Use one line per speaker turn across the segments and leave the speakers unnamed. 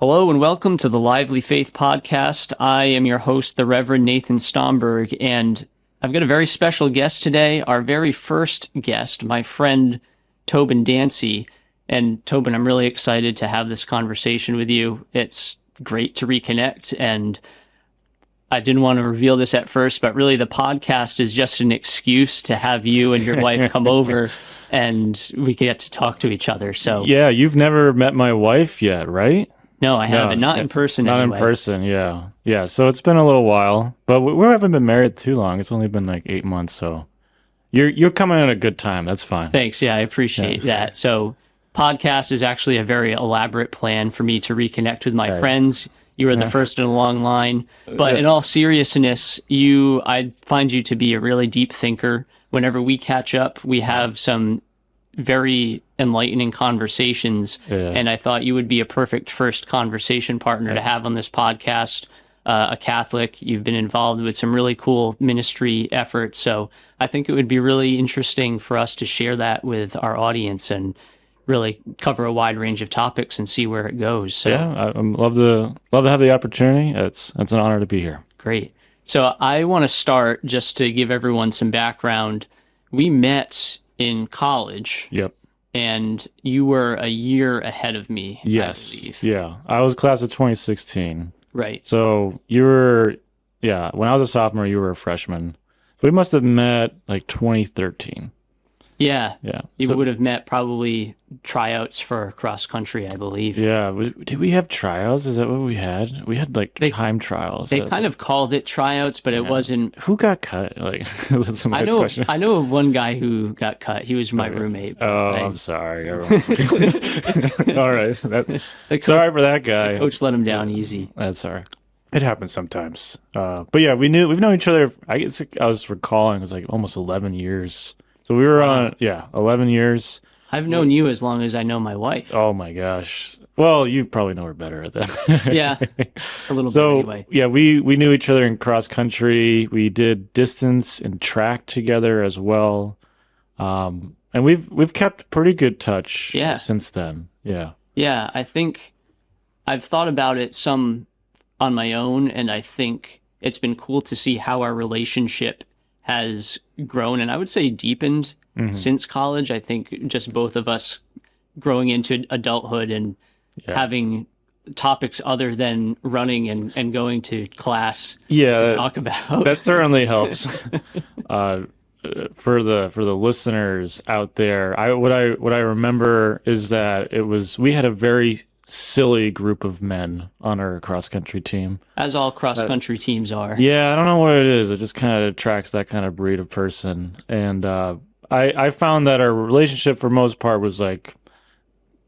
Hello and welcome to the Lively Faith Podcast. I am your host, the Reverend Nathan Stomberg, and I've got a very special guest today, our very first guest, my friend Tobin Dancy. And Tobin, I'm really excited to have this conversation with you. It's great to reconnect, and I didn't want to reveal this at first, but really the podcast is just an excuse to have you and your wife come over and we get to talk to each other. So
yeah, you've never met my wife yet, right?
No, I haven't. Not in person.
Not
anyway.
in person, yeah. Yeah, so it's been a little while, but we haven't been married too long. It's only been like 8 months, so you're coming at a good time. That's fine.
Thanks. Yeah, I appreciate that. So podcast is actually a very elaborate plan for me to reconnect with my friends. You were the first in a long line. But in all seriousness, I find you to be a really deep thinker. Whenever we catch up, we have some very enlightening conversations, and I thought you would be a perfect first conversation partner to have on this podcast. A Catholic, you've been involved with some really cool ministry efforts, so I think it would be really interesting for us to share that with our audience and really cover a wide range of topics and see where it goes. So
yeah, I love to have the opportunity. It's an honor to be here.
Great. So I want to start just to give everyone some background. We met in college.
Yep.
And you were a year ahead of me,
yes.
I believe.
Yeah. I was class of 2016.
Right.
So you were, when I was a sophomore, you were a freshman. We must have met like 2013.
Yeah.
Yeah.
You would have met probably tryouts for cross country, I believe.
Yeah. Did we have tryouts? Is that what we had? We had like time trials.
They kind of called it tryouts, but it wasn't.
Who got cut? Like, that's my question.
I know of one guy who got cut. He was my roommate.
I'm sorry. All right. Sorry for that guy.
The coach let him down easy.
That's all right. It happens sometimes. But yeah, we've known each other. I was recalling, it was like almost 11 years. So we were on, 11 years.
I've known you as long as I know my wife.
Oh my gosh. Well, you probably know her better at that.
Yeah, a little bit anyway.
Yeah, we knew each other in cross country. We did distance and track together as well. And we've kept pretty good touch since then. Yeah.
Yeah, I think I've thought about it some on my own, and I think it's been cool to see how our relationship has grown, and I would say deepened since college. I think just both of us growing into adulthood and having topics other than running and going to class to talk about.
That certainly helps. For the listeners out there, what I remember is that we had a very silly group of men on our cross-country team.
As all cross-country teams are.
Yeah, I don't know what it is. It just kind of attracts that kind of breed of person. And I found that our relationship for most part was like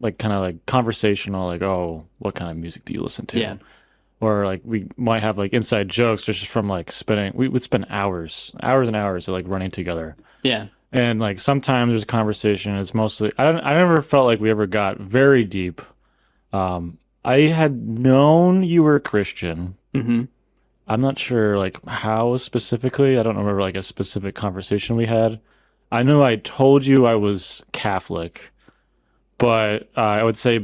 kind of like conversational, like, oh, what kind of music do you listen to?
Yeah.
Or like we might have like inside jokes just from like we would spend hours and hours of like running together.
Yeah.
And like sometimes there's conversation. It's mostly, I never felt like we ever got very deep. I had known you were a Christian.
Mm-hmm.
I'm not sure like how specifically. I don't remember like a specific conversation we had. I know I told you I was Catholic, but I would say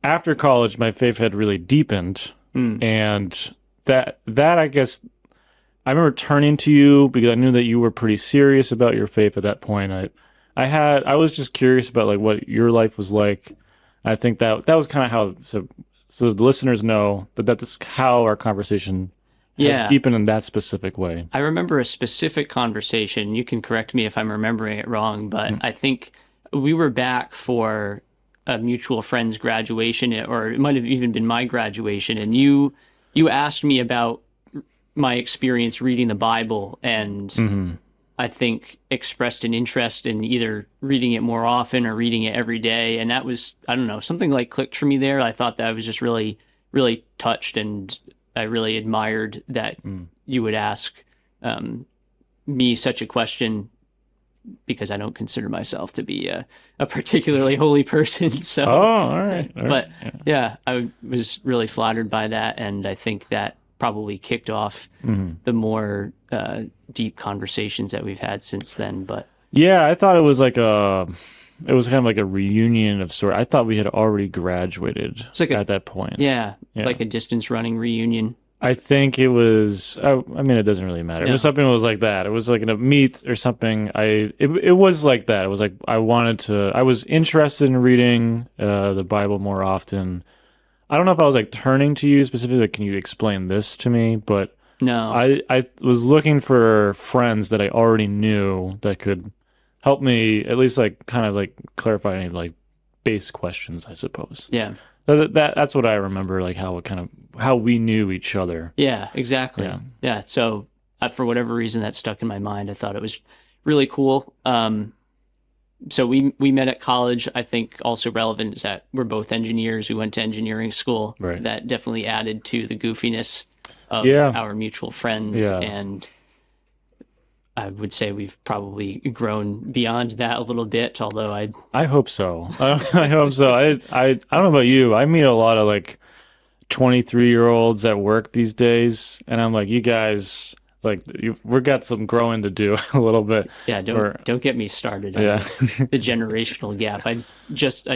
after college, my faith had really deepened, and that I guess I remember turning to you because I knew that you were pretty serious about your faith at that point. I was just curious about like what your life was like. I think that was kind of how, so the listeners know that's how our conversation has deepened in that specific way.
I remember a specific conversation. You can correct me if I'm remembering it wrong, but I think we were back for a mutual friend's graduation, or it might have even been my graduation, and you asked me about my experience reading the Bible, and I think expressed an interest in either reading it more often or reading it every day. And that was, I don't know, something like clicked for me there. I thought that I was just really, really touched, and I really admired that you would ask me such a question, because I don't consider myself to be a particularly holy person. So,
all right.
But yeah, I was really flattered by that. And I think that probably kicked off the more deep conversations that we've had since then. But
yeah, I thought it was like it was kind of like a reunion of sort. I thought we had already graduated at that point.
Yeah, like a distance running reunion.
I think it was. I mean, it doesn't really matter. No. It was something that was like that. It was like in a meet or something. It was like that. It was like I was interested in reading the Bible more often. I don't know if I was like turning to you specifically. Like, can you explain this to me? But
no,
I was looking for friends that I already knew that could help me at least like kind of like clarify any like base questions, I suppose.
Yeah.
That's what I remember, like how we knew each other.
Yeah, exactly. Yeah. So for whatever reason that stuck in my mind, I thought it was really cool. So we met at college. I think also relevant is that we're both engineers. We went to engineering school.
Right.
That definitely added to the goofiness of our mutual friends.
Yeah.
And I would say we've probably grown beyond that a little bit, although
I hope so. I hope so. I don't know about you. I meet a lot of like 23-year-olds at work these days, and I'm like, you guys, like, we've got some growing to do a little bit.
Yeah, don't get me started on the generational gap. I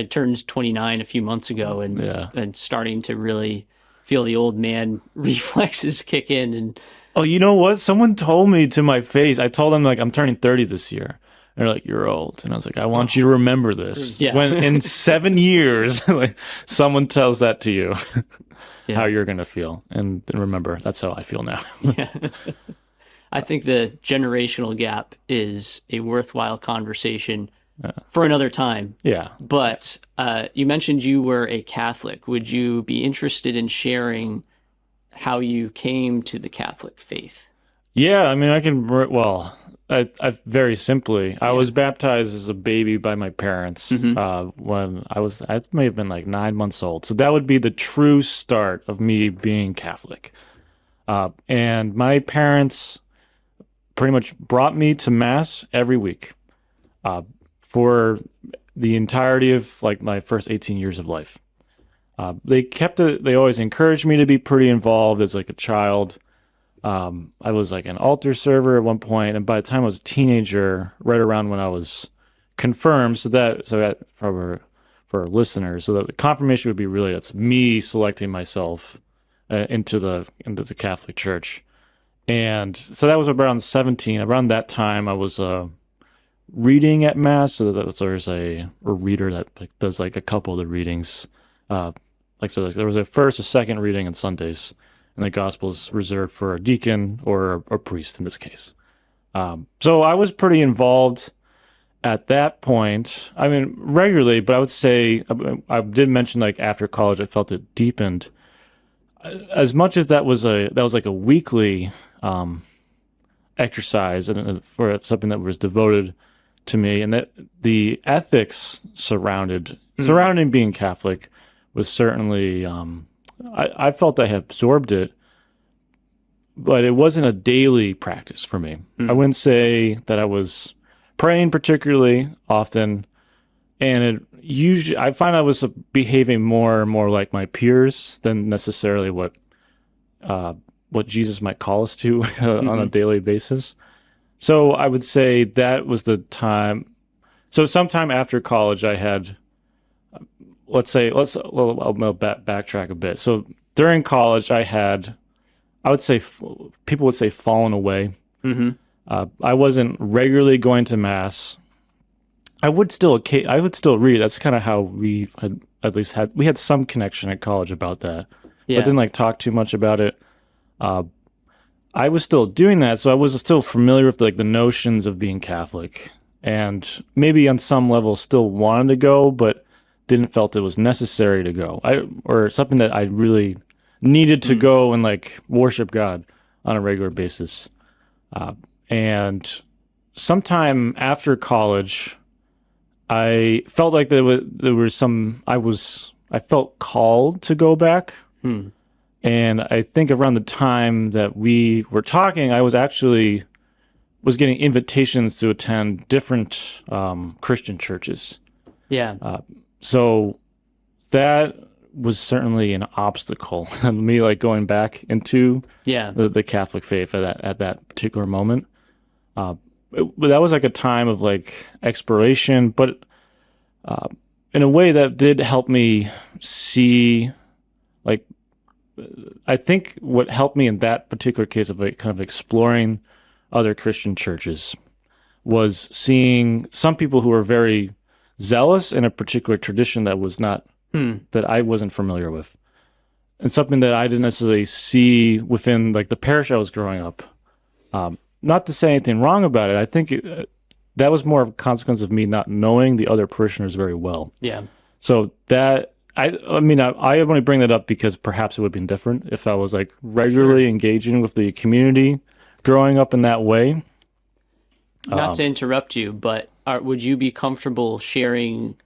turned 29 a few months ago, and starting to really feel the old man reflexes kick in. And
oh, you know what? Someone told me to my face. I told them like I'm turning 30 this year. And they're like, you're old. And I was like, I want you to remember this.
Yeah.
When in 7 years, like someone tells that to you, how you're going to feel. And remember, that's how I feel now.
Yeah. I think the generational gap is a worthwhile conversation for another time.
Yeah.
But you mentioned you were a Catholic. Would you be interested in sharing how you came to the Catholic faith?
Yeah, I mean, I very simply, I was baptized as a baby by my parents when I may have been like 9 months old. So that would be the true start of me being Catholic. And my parents pretty much brought me to Mass every week for the entirety of like my first 18 years of life. They always encouraged me to be pretty involved as like a child. I was like an altar server at one point, and by the time I was a teenager, right around when I was confirmed, so that for our listeners, so that the confirmation would be really that's me selecting myself into the Catholic Church, and so that was around 17. Around that time, I was reading at Mass, so that there's a reader that like, does like a couple of the readings, there was a first, a second reading on Sundays. And the gospel is reserved for a deacon or a priest in this case. So I was pretty involved at that point. I mean, regularly, but I would say I did mention like after college, I felt it deepened. As much as that was like a weekly exercise and for something that was devoted to me, and that the ethics surrounding being Catholic was certainly. I felt I had absorbed it, but it wasn't a daily practice for me. I wouldn't say that I was praying particularly often, and I find I was behaving more and more like my peers than necessarily what Jesus might call us to on a daily basis. So I would say that was the time. So sometime after college, I had. I'll backtrack a bit. So during college, I would say people would say fallen away. I wasn't regularly going to Mass. I would still read. That's kind of how we had some connection at college about that. Yeah. I didn't like talk too much about it. I was still doing that, so I was still familiar with like the notions of being Catholic, and maybe on some level still wanted to go, but didn't felt it was necessary to go, or something that I really needed to go and like worship God on a regular basis. And sometime after college, I felt like there was some. I felt called to go back, and I think around the time that we were talking, I was getting invitations to attend different Christian churches.
Yeah.
So that was certainly an obstacle in me, like going back into the Catholic faith at that particular moment. But that was like a time of like exploration. But in a way that did help me see, like, I think what helped me in that particular case of like kind of exploring other Christian churches was seeing some people who were very zealous in a particular tradition that was not, that I wasn't familiar with. And something that I didn't necessarily see within like the parish I was growing up. Not to say anything wrong about it. I think that was more of a consequence of me not knowing the other parishioners very well.
Yeah.
So that, I only bring that up because perhaps it would have been different if I was like regularly engaging with the community growing up in that way.
Not to interrupt you, but would you be comfortable sharing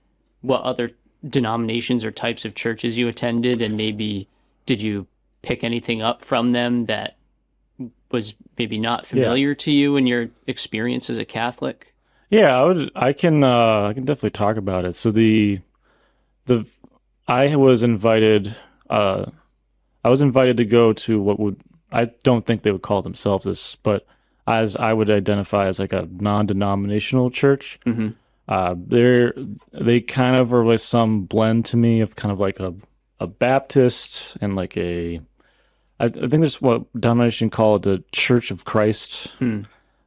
what other denominations or types of churches you attended, and maybe did you pick anything up from them that was maybe not familiar to you in your experience as a Catholic?
Yeah, I can definitely talk about it. So I was invited to go to I don't think they would call themselves this, but as I would identify as like a non-denominational church. Mm-hmm. They kind of are like some blend to me of kind of like a Baptist and like I think there's what denomination called the Church of Christ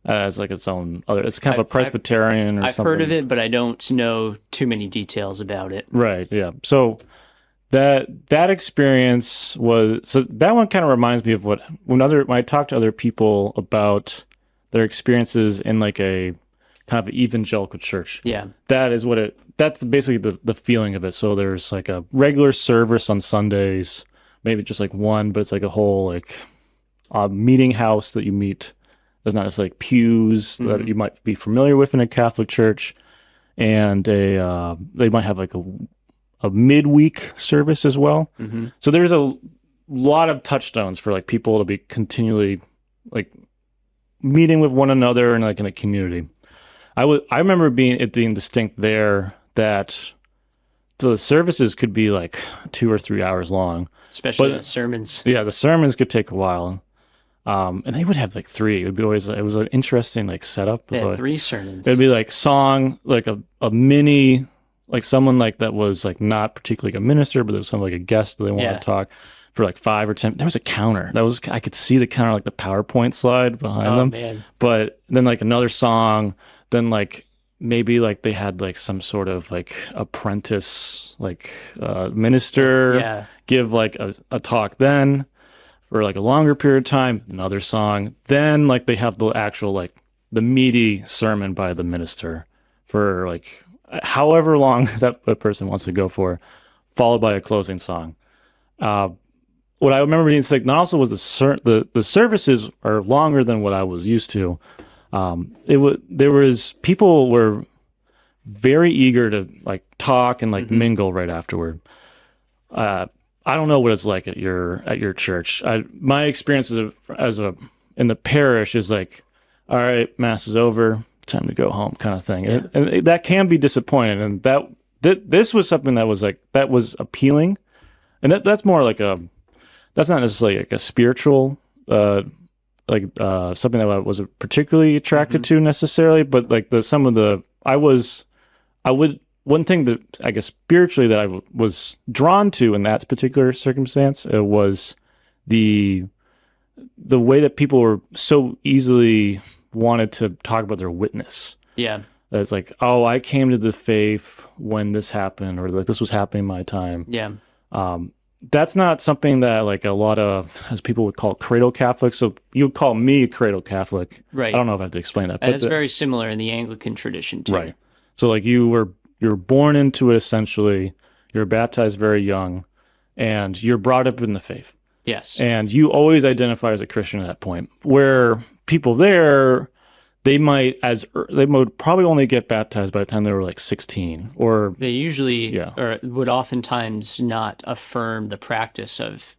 as like its own other. It's kind of a Presbyterian or something. I've
heard of it, but I don't know too many details about it.
Right. Yeah. So that experience that one kind of reminds me of when I talk to other people about their experiences in like a kind of evangelical church. Yeah. That's basically the feeling of it. So there's like a regular service on Sundays, maybe just like one, but it's like a whole like meeting house that you meet. There's not just like pews that you might be familiar with in a Catholic church. And they might have like a midweek service as well. Mm-hmm. So there's a lot of touchstones for like people to be continually like meeting with one another and like in a community. I remember it being distinct there that the services could be like 2 or 3 hours long,
especially the sermons.
Yeah, the sermons could take a while, and they would have like 3. It was an interesting like setup.
They had 3 sermons.
It'd be like song, like a mini, like someone like that was like not particularly a minister, but there was some like a guest that they wanted to talk for like 5 or 10. There was a counter I could see the counter, like the PowerPoint slide behind them. Man. But then like another song. Then like maybe like they had like some sort of like apprentice like minister give like a talk then for like a longer period of time, another song. Then like they have the actual like the meaty sermon by the minister for like however long that person wants to go for, followed by a closing song. What I remember being sick, not also was the services are longer than what I was used to. People were very eager to like talk and like mingle right afterward. I don't know what it's like at your church. My experience in the parish is like, all right, mass is over, time to go home, kind of thing. Yeah. And that can be disappointing. And this was something that was appealing, and that's more like that's not necessarily like a spiritual. Something that I was particularly attracted to necessarily, but like one thing that I guess spiritually that I was drawn to in that particular circumstance was the way that people were so easily wanted to talk about their witness. Yeah. It's like, oh, I came to the faith when this happened, or like this was happening in my time. Yeah. That's not something that like a lot of, as people would call cradle Catholics. So you would call me a cradle Catholic. Right. I don't know if I have to explain that.
And it's very similar in the Anglican tradition too.
Right. So like you were born into it essentially. You're baptized very young, and you're brought up in the faith. Yes. And you always identify as a Christian at that point. Where people there, they would probably only get baptized by the time they were like 16, or
they usually or would oftentimes not affirm the practice of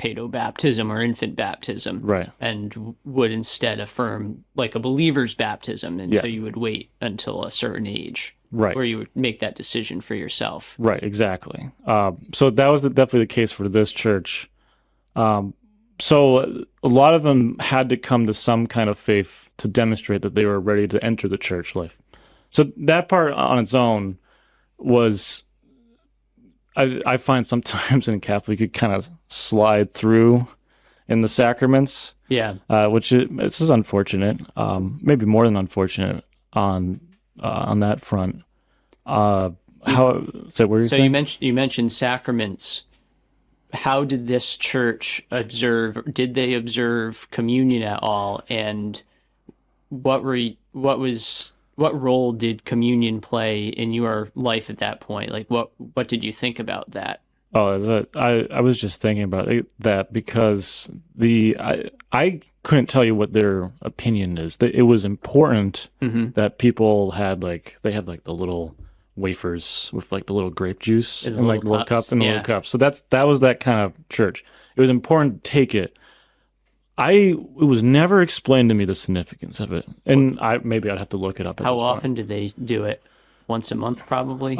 paedobaptism or infant baptism, right? And would instead affirm like a believer's baptism, and so you would wait until a certain age, right, where you would make that decision for yourself.
Right, exactly. So that was definitely the case for this church. So a lot of them had to come to some kind of faith to demonstrate that they were ready to enter the church life. So that part on its own was I find sometimes in Catholic you kind of slide through in the sacraments.
Yeah.
Which this is unfortunate. Maybe more than unfortunate on that front. How so? What were you saying?
You mentioned sacraments. How did this church observe? Did they observe communion at all? And what role did communion play in your life at that point? Like, what did you think about that?
Oh, I was just thinking about that because I couldn't tell you what their opinion is. It was important that people had they had the little wafers with the little grape juice and the little cup and the little cup. So that was that kind of church. It was important to take it. It was never explained to me the significance of it, and maybe I'd have to look it up.
How often did they do it? Once a month, probably.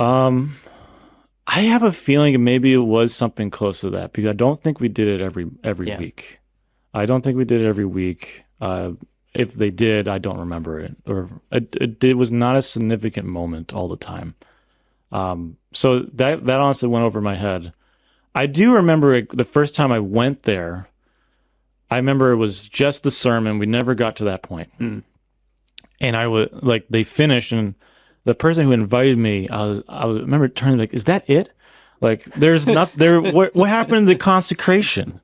I have a feeling maybe it was something close to that because I don't think we did it every week. I don't think we did it every week. If they did, I don't remember it, or it was not a significant moment all the time. So that honestly went over my head. I do remember the first time I went there. I remember it was just the sermon. We never got to that point. And I was they finished, and the person who invited me, I remember turning is that it? There's not there. What happened to the consecration?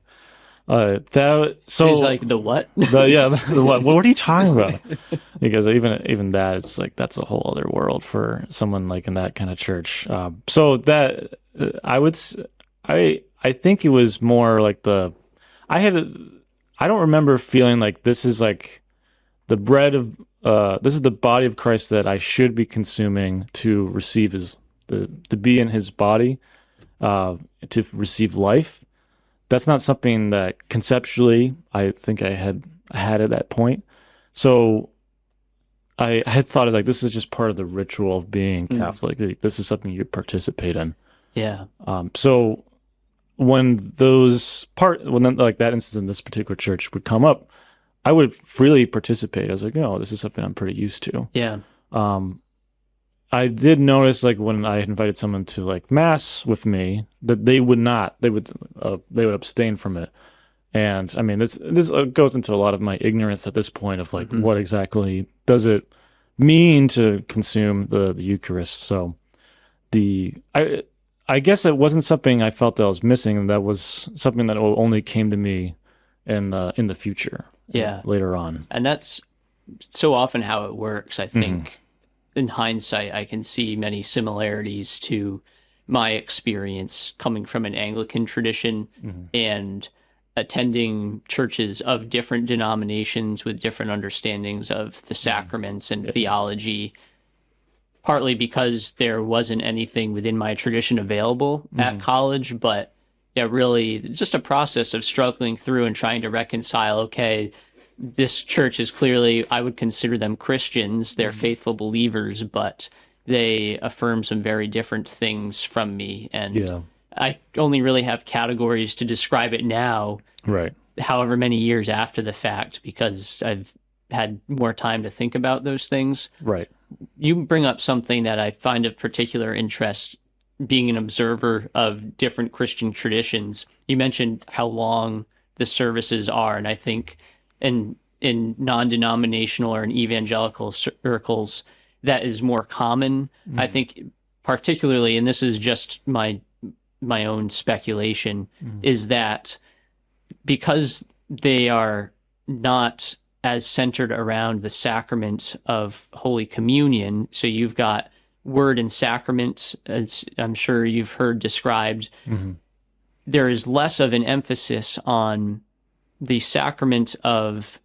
He's the what?
The what? What are you talking about? Because even that, it's that's a whole other world for someone in that kind of church. So that I think it was more I don't remember feeling this is the bread of this is the body of Christ that I should be consuming to receive to be in his body, to receive life. That's not something that conceptually I think I had at that point. So I had thought this is just part of the ritual of being Catholic. This is something you participate in.
Yeah.
So when that instance in this particular church would come up, I would freely participate. I was this is something I'm pretty used to.
Yeah.
I did notice when I invited someone to mass with me that they would abstain from it. And I mean, this goes into a lot of my ignorance at this point of what exactly does it mean to consume the Eucharist. So I guess it wasn't something I felt that I was missing, and that was something that only came to me in the future.
Yeah.
Later on.
And that's so often how it works. I think in hindsight, I can see many similarities to my experience coming from an Anglican tradition and attending churches of different denominations with different understandings of the sacraments and theology, partly because there wasn't anything within my tradition available at college, but really just a process of struggling through and trying to reconcile, okay, this church is clearly, I would consider them Christians, they're faithful believers, but they affirm some very different things from me. And I only really have categories to describe it now,
right?
However many years after the fact, because I've had more time to think about those things.
Right.
You bring up something that I find of particular interest, being an observer of different Christian traditions. You mentioned how long the services are, and I think in non-denominational or in evangelical circles, that is more common. I think particularly, and this is just my own speculation, is that because they are not as centered around the sacrament of Holy Communion, so you've got word and sacrament, as I'm sure you've heard described, there is less of an emphasis on the sacrament of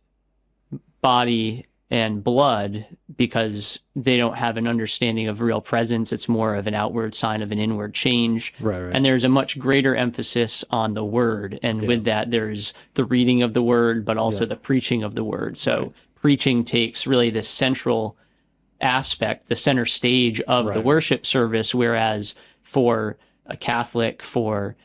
body and blood because they don't have an understanding of real presence. It's more of an outward sign of an inward change.
Right.
And there's a much greater emphasis on the word. And with that, there's the reading of the word, but also the preaching of the word. So preaching takes really the central aspect, the center stage of the worship service, whereas for a Catholic, for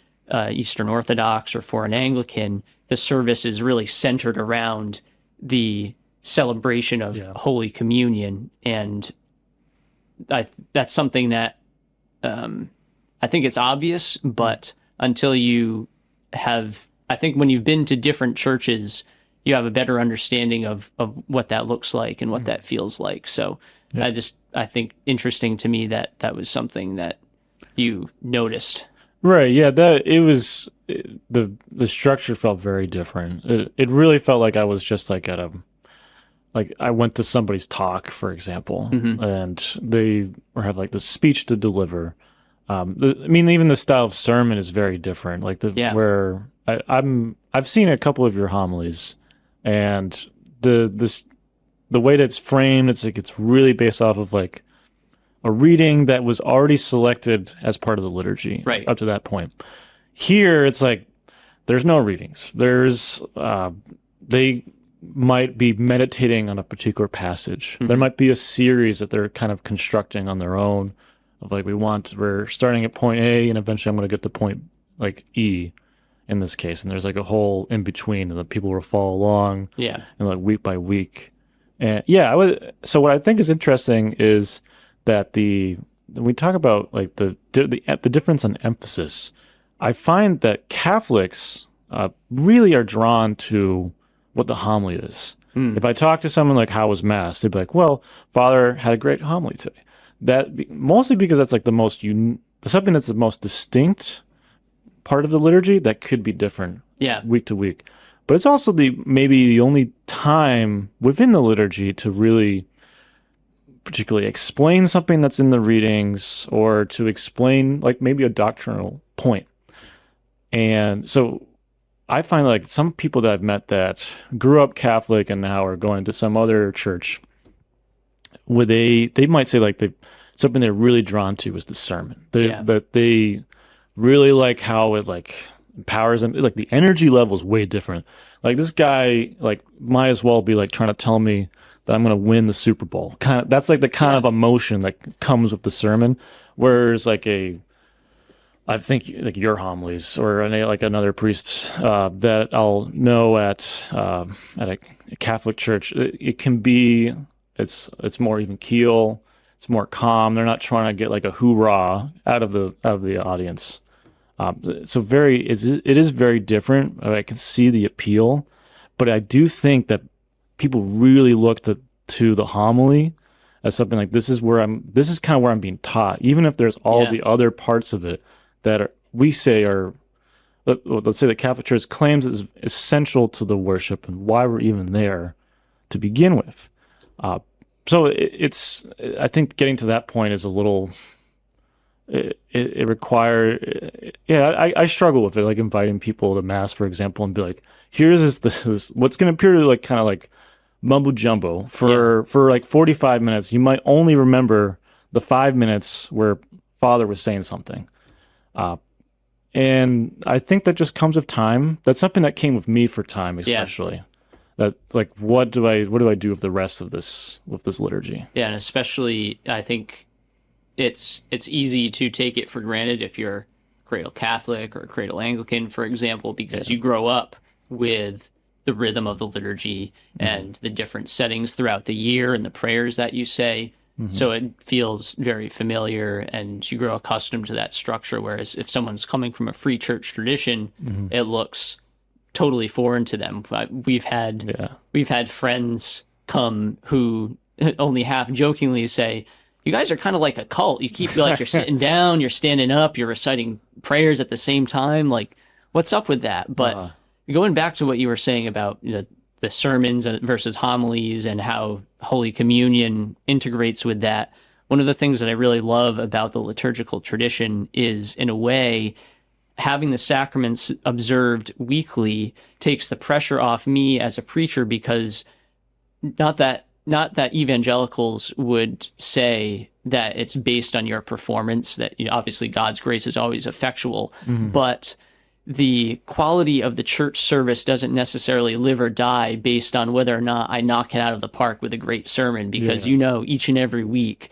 Eastern Orthodox, or for an Anglican, the service is really centered around the celebration of Holy Communion. And that's something that I think it's obvious, but until you have, I think when you've been to different churches, you have a better understanding of what that looks like and what that feels like. So I think interesting to me that was something that you noticed.
Right. Yeah. That it was the structure felt very different. It really felt like I was just like at like I went to somebody's talk, for example, and they had like the speech to deliver. I mean, even the style of sermon is very different. Like where I've seen a couple of your homilies, and the way that it's framed, it's like it's really based off of like a reading that was already selected as part of the liturgy up to that point. Here, it's like there's no readings. There's they might be meditating on a particular passage. There might be a series that they're kind of constructing on their own of like we're starting at point A and eventually I'm going to get to point like E in this case, and there's like a whole in between and the people will follow along and like week by week. And so what I think is interesting is that when we talk about like the difference in emphasis, I find that Catholics really are drawn to what the homily is. If I talk to someone like, how was Mass? They'd be like, well, Father had a great homily today. Mostly because that's like something that's the most distinct part of the liturgy that could be different week to week. But it's also maybe the only time within the liturgy to really particularly explain something that's in the readings or to explain like maybe a doctrinal point. And so I find like some people that I've met that grew up Catholic and now are going to some other church where they might say like something they're really drawn to is the sermon. That they really like how it like empowers them. Like the energy level is way different. Like this guy like might as well be like trying to tell me that I'm going to win the Super Bowl. That's like the kind of emotion that comes with the sermon. Whereas like I think like your homilies or like another priest that I'll know at a Catholic church, it can be it's more even keel, it's more calm. They're not trying to get like a hoorah out of the audience. So it is very different. I can see the appeal, but I do think that people really look to the homily as something like this is kind of where I'm being taught, even if there's all the other parts of it that let's say the Catholic Church claims is essential to the worship and why we're even there to begin with. So I think getting to that point is a little, it requires, I struggle with it, like inviting people to Mass, for example, and be like, this is what's going to appear to like kind of like mumbo jumbo for like 45 minutes. You might only remember the 5 minutes where Father was saying something. And I think that just comes with time. That's something that came with me for time, especially. Yeah. That like, what do I do with the rest of this liturgy? Yeah,
and especially I think it's easy to take it for granted if you're cradle Catholic or cradle Anglican, for example, because you grow up with the rhythm of the liturgy and the different settings throughout the year and the prayers that you say. So it feels very familiar and you grow accustomed to that structure. Whereas if someone's coming from a free church tradition, it looks totally foreign to them. We've had friends come who only half jokingly say, you guys are kind of like a cult. You keep like you're sitting down, you're standing up, you're reciting prayers at the same time. Like, what's up with that? But going back to what you were saying about the sermons versus homilies and how Holy Communion integrates with that, one of the things that I really love about the liturgical tradition is, in a way, having the sacraments observed weekly takes the pressure off me as a preacher, because not that evangelicals would say that it's based on your performance, that obviously God's grace is always effectual, but the quality of the church service doesn't necessarily live or die based on whether or not I knock it out of the park with a great sermon, because each and every week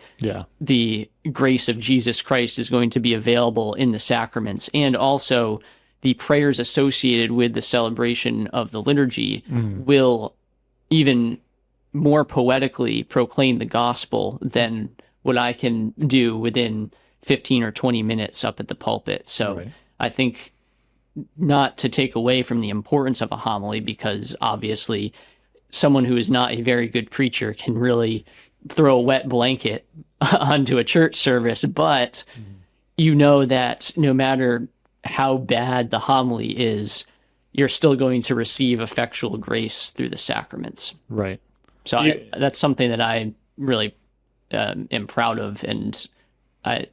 the grace of Jesus Christ is going to be available in the sacraments, and also the prayers associated with the celebration of the liturgy will even more poetically proclaim the gospel than what I can do within 15 or 20 minutes up at the pulpit. So
Right.
I think, not to take away from the importance of a homily, because obviously someone who is not a very good preacher can really throw a wet blanket onto a church service, but you know that no matter how bad the homily is, you're still going to receive effectual grace through the sacraments.
Right.
So that's something that I really am proud of, and I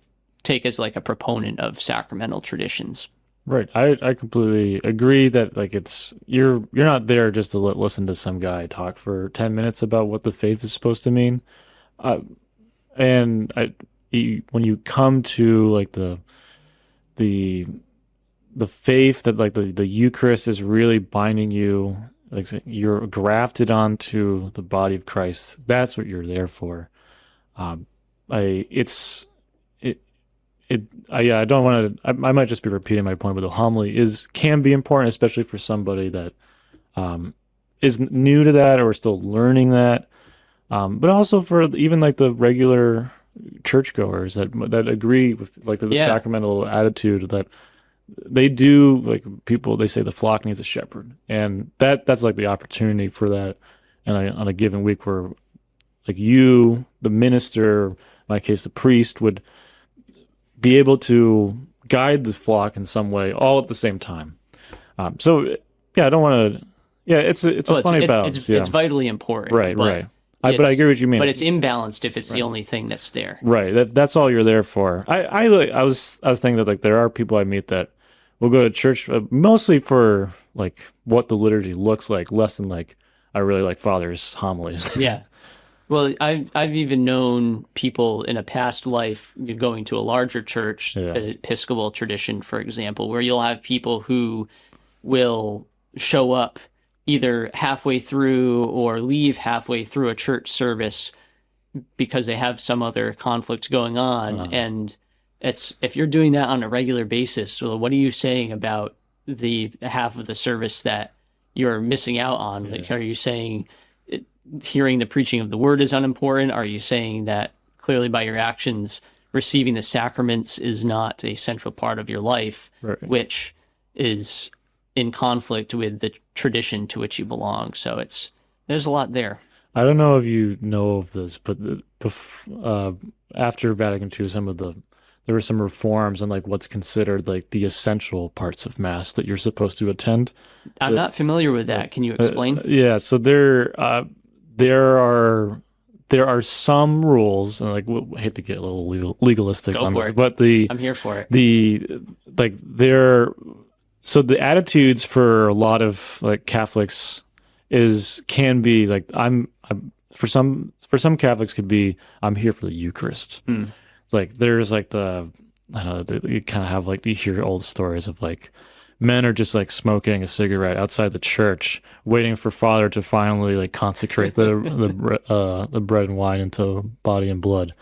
take as like a proponent of sacramental traditions.
Right. I completely agree that like you're not there just to listen to some guy talk for 10 minutes about what the faith is supposed to mean. When you come to like the faith that like the Eucharist is really binding you, like you're grafted onto the body of Christ. That's what you're there for. I don't want to. I might just be repeating my point, but the homily can be important, especially for somebody that is new to that or still learning that. But also for even like the regular churchgoers that agree with like the sacramental attitude that they do. Like people, they say the flock needs a shepherd, and that's like the opportunity for that. And on a given week, where like you, the minister, in my case, the priest, would be able to guide the flock in some way, all at the same time. So I don't want to. Yeah, it's a funny balance.
It's vitally important.
Right, right. But I agree what you mean.
But it's imbalanced if it's the only thing that's there.
Right. That's all you're there for. I was thinking that like there are people I meet that will go to church mostly for like what the liturgy looks like, less than like I really like Father's homilies.
Yeah. Well, I've even known people in a past life going to a larger church, an Episcopal tradition, for example, where you'll have people who will show up either halfway through or leave halfway through a church service because they have some other conflict going on. And if you're doing that on a regular basis, well, what are you saying about the half of the service that you're missing out on? Yeah. Like, are you saying hearing the preaching of the word is unimportant? Are you saying that clearly by your actions, receiving the sacraments is not a central part of your life, which is in conflict with the tradition to which you belong? So there's a lot there.
I don't know if you know of this, but after Vatican II, there were some reforms on like what's considered like the essential parts of Mass that you're supposed to attend.
I'm not familiar with that. Can you explain?
Yeah, so there are some rules, and like I hate to get a little legalistic on this, but I'm here for it. So the attitudes for a lot of like Catholics can be like I'm for some Catholics could be I'm here for the Eucharist. Like there's like I don't know, you kind of have like you hear old stories of like men are just like smoking a cigarette outside the church, waiting for Father to finally like consecrate the bread and wine into body and blood.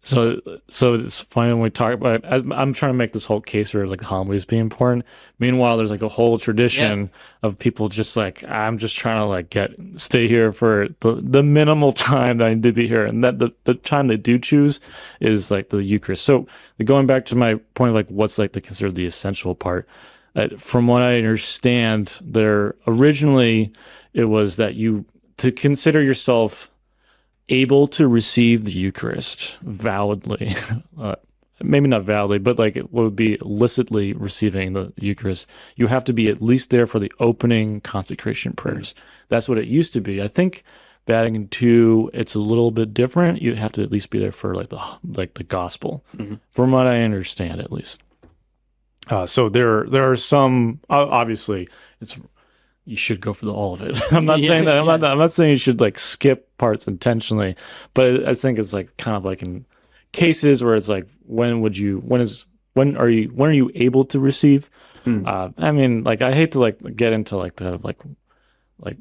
So it's funny when we talk about. I'm trying to make this whole case for like homilies being important. Meanwhile, there's like a whole tradition of people just like I'm just trying to like stay here for the minimal time that I need to be here, and that the time they do choose is like the Eucharist. So going back to my point of like what's like considered the essential part. From what I understand, originally it was that to consider yourself able to receive the Eucharist validly, maybe not validly, but like it would be illicitly receiving the Eucharist, you have to be at least there for the opening consecration prayers. That's what it used to be. I think Vatican II, it's a little bit different. You have to at least be there for like the gospel, from what I understand, at least. So there are some. Obviously, you should go for all of it. I'm not saying that. I'm not saying you should like skip parts intentionally, but I think it's like kind of like in cases where it's like when are you able to receive? I mean, like I hate to like get into like the like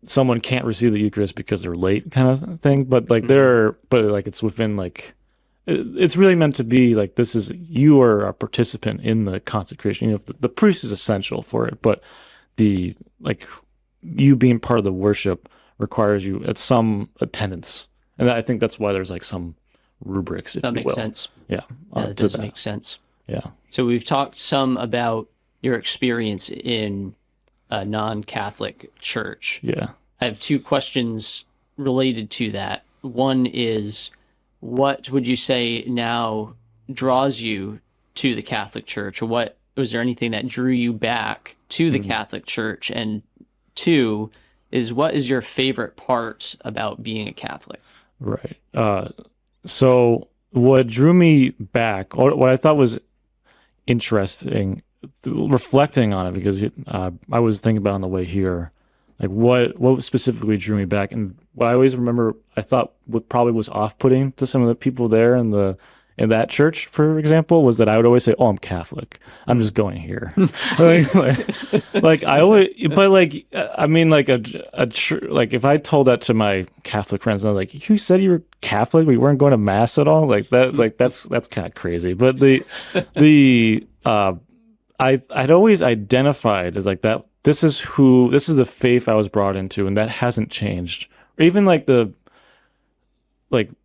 someone can't receive the Eucharist because they're late kind of thing, but like it's within like. It's really meant to be like you are a participant in the consecration. You know, the priest is essential for it, but you being part of the worship requires you at some attendance, and I think that's why there's like some rubrics, if
That
you
makes
will.
sense.
Yeah,
That does make sense.
Yeah.
So we've talked some about your experience in a non-Catholic church.
Yeah.
I have two questions related to that. One is, what would you say now draws you to the Catholic Church? Or what was there anything that drew you back to the Catholic Church? And two is, what is your favorite part about being a Catholic?
Right. So what drew me back, or what I thought was interesting, reflecting on it, because I was thinking about on the way here, like what specifically drew me back, and what I always remember, I thought what probably was off-putting to some of the people there in that church, for example, was that I would always say, "Oh, I'm Catholic. I'm just going here." like I always, but like I mean, like a like if I told that to my Catholic friends, I was like, "You said you were Catholic? We weren't going to mass at all?" Like that, like that's kind of crazy. But I'd always identified as like that. This is the faith I was brought into, and that hasn't changed. Or even like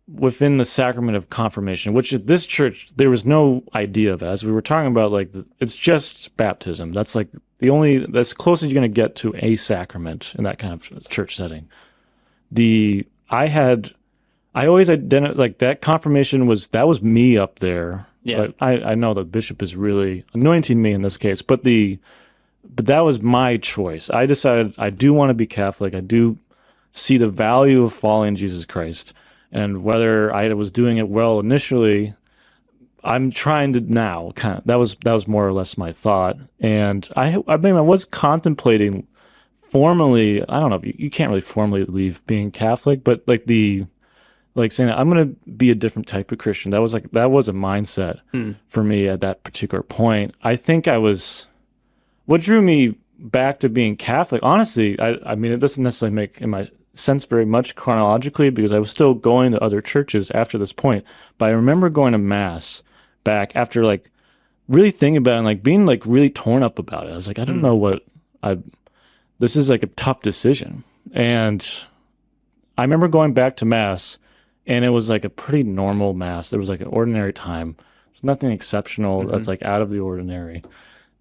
within the sacrament of confirmation, which at this church there was no idea of, as we were talking about, like it's just baptism. That's like that's close as you're going to get to a sacrament in that kind of church setting. I always identified like that confirmation was me up there.
Yeah.
But I know the bishop is really anointing me in this case, but that was my choice. I decided I do want to be Catholic. I do see the value of following Jesus Christ. And whether I was doing it well initially, I'm trying to now kind of, that was more or less my thought. And I mean, I was contemplating formally, I don't know if you can't really formally leave being Catholic, but like saying that I'm going to be a different type of Christian. That was a mindset for me at that particular point. I think what drew me back to being Catholic, honestly, I mean, it doesn't necessarily make in my sense very much chronologically, because I was still going to other churches after this point. But I remember going to Mass back after like really thinking about it and like being like really torn up about it. I was like, I don't know this is like a tough decision. And I remember going back to Mass, and it was like a pretty normal Mass. There was like an ordinary time. There's nothing exceptional that's like out of the ordinary.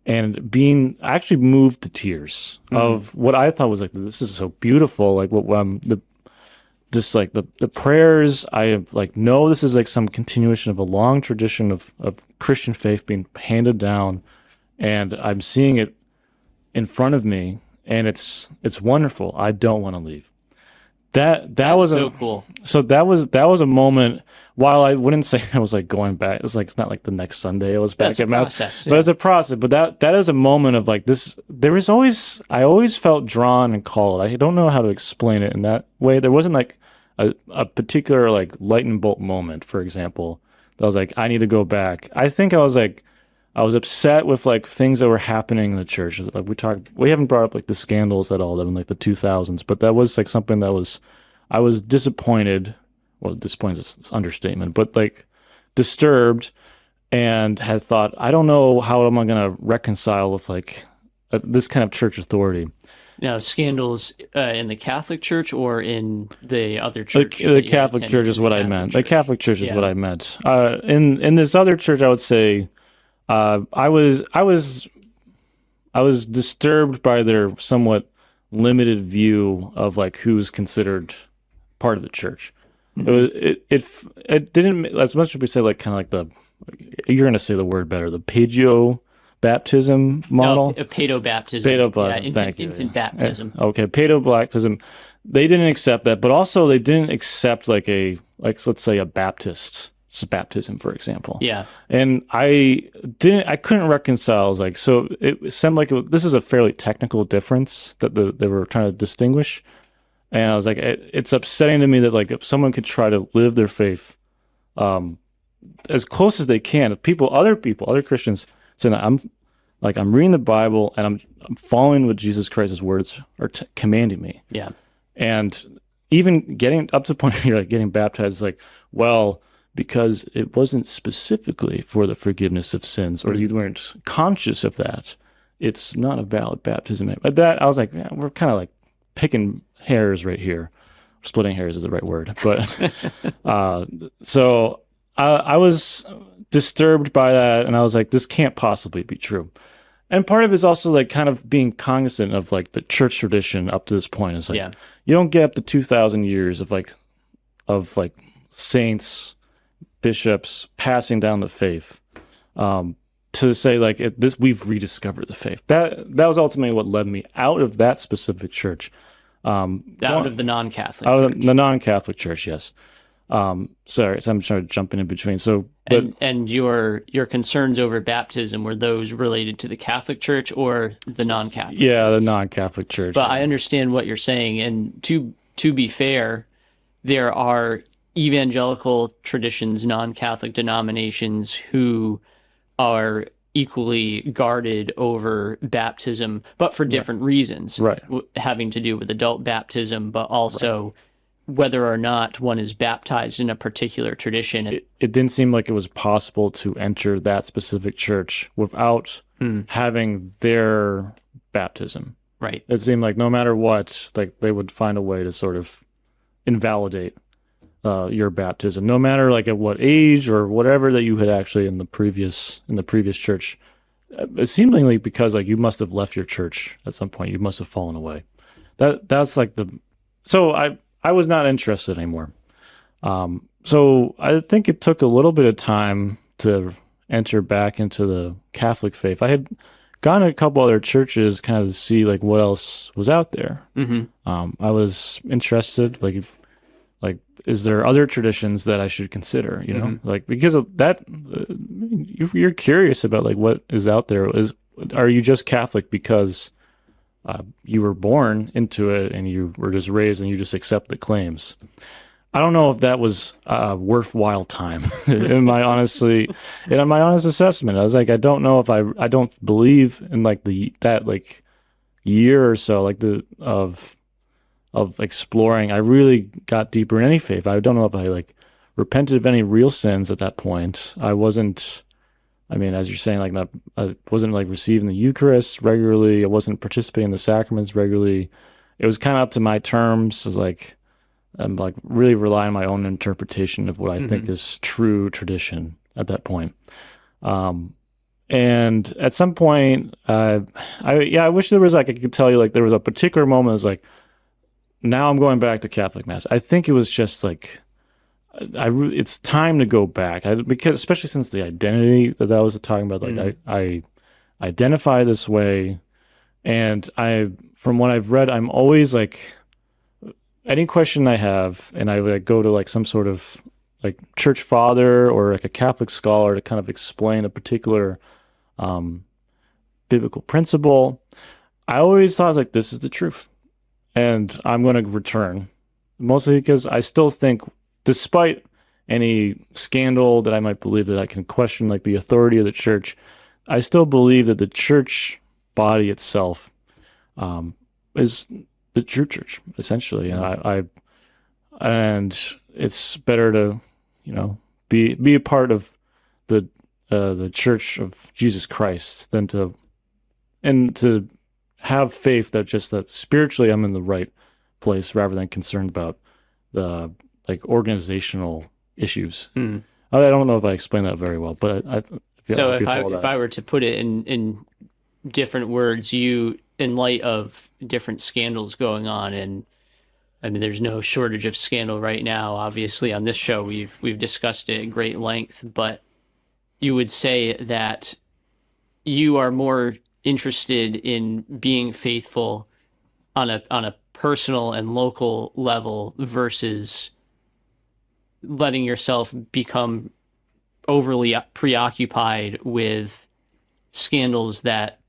And I actually moved to tears of what I thought was like, this is so beautiful. Like the prayers, I like know this is like some continuation of a long tradition of Christian faith being handed down, and I'm seeing it in front of me, and it's wonderful. I don't want to leave. That's was
so cool.
So that was a moment. While I wouldn't say I was like going back, it's not like the next Sunday I was back at Mass, but it's a process. But that is a moment of like this. I always felt drawn and called. I don't know how to explain it in that way. There wasn't like a particular like lightning bolt moment, for example, that I was like, I need to go back. I think I was upset with like things that were happening in the church. Like we haven't brought up like the scandals at all in like the 2000s, but that was like something I was disappointed. Well, disappointed is an understatement, but like disturbed, and had thought, I don't know how am I going to reconcile with like this kind of church authority.
Now, scandals in the Catholic Church or in the other church?
The Catholic Church is what I meant. The Catholic Church is what I meant. In this other church, I would say I was disturbed by their somewhat limited view of like who's considered part of the church. It didn't, as much as we say like kind of like you're going to say the word better, the Pagio baptism model.
No, paedobaptism. Infant baptism.
Okay, paedobaptism. They didn't accept that, but also they didn't accept let's say a Baptist baptism, for example.
Yeah.
And I couldn't reconcile. Like, so it seemed like this is a fairly technical difference that they were trying to distinguish. And I was like, it's upsetting to me that like if someone could try to live their faith as close as they can, other Christians saying that I'm reading the Bible and I'm following what Jesus Christ's words are commanding me.
Yeah.
And even getting up to the point where you're like getting baptized, like, well, because it wasn't specifically for the forgiveness of sins, or you weren't conscious of that, it's not a valid baptism. But that, I was like, yeah, we're kind of like picking hairs right here. Splitting hairs is the right word. But so I was disturbed by that, and I was like, this can't possibly be true. And part of it is also like kind of being cognizant of like the church tradition up to this point. It's like you don't get up to 2,000 years of like saints, bishops passing down the faith to say like this we've rediscovered the faith. That was ultimately what led me out of that specific church.
Out of the non-Catholic
church. The non-Catholic church, yes. Sorry, so I'm trying to jump in between. So,
and your concerns over baptism, were those related to the Catholic Church or the non-Catholic?
Yeah,
church?
The non-Catholic church.
But I understand what you're saying, and to be fair, there are evangelical traditions, non-Catholic denominations who are equally guarded over baptism, but for different reasons,
right?
Having to do with adult baptism, but also whether or not one is baptized in a particular tradition.
It didn't seem like it was possible to enter that specific church without having their baptism.
Right.
It seemed like no matter what, like they would find a way to sort of invalidate your baptism, no matter like at what age or whatever that you had actually in the previous church. Seemingly because like you must have left your church at some point, you must have fallen away. That's like so I was not interested anymore. So I think it took a little bit of time to enter back into the Catholic faith. I had gone to a couple other churches kind of to see like what else was out there. I was interested, like is there other traditions that I should consider, you know, like because of that, you're curious about like what is out there. Are you just Catholic because you were born into it and you were just raised and you just accept the claims? I don't know if that was a worthwhile time in my honest assessment. I was like, I don't know if I don't believe in like that like year or so like of exploring. I really got deeper in any faith. I don't know if I like repented of any real sins at that point. I wasn't, I mean, as you're saying, like I wasn't like receiving the Eucharist regularly. I wasn't participating in the sacraments regularly. It was kind of up to my terms. As like I'm like really relying on my own interpretation of what I think is true tradition at that point. And at some point, I wish there was like I could tell you like there was a particular moment. It was like, now I'm going back to Catholic Mass. I think it was just like, it's time to go back. Because especially since the identity that I was talking about, like I identify this way, and from what I've read, I'm always like, any question I have, and I would go to like some sort of like church father or like a Catholic scholar to kind of explain a particular biblical principle. I always thought like, this is the truth. And I'm going to return, mostly because I still think, despite any scandal that I might believe that I can question, like the authority of the church, I still believe that the church body itself is the true church, essentially. And and it's better to, you know, be a part of the church of Jesus Christ than to have faith that spiritually I'm in the right place rather than concerned about the like organizational issues. I don't know if I explained that very well, but I feel
so if I were to put it in different words, you, in light of different scandals going on, and I mean there's no shortage of scandal right now, obviously on this show we've discussed it at great length, but you would say that you are more interested in being faithful on a personal and local level versus letting yourself become overly preoccupied with scandals that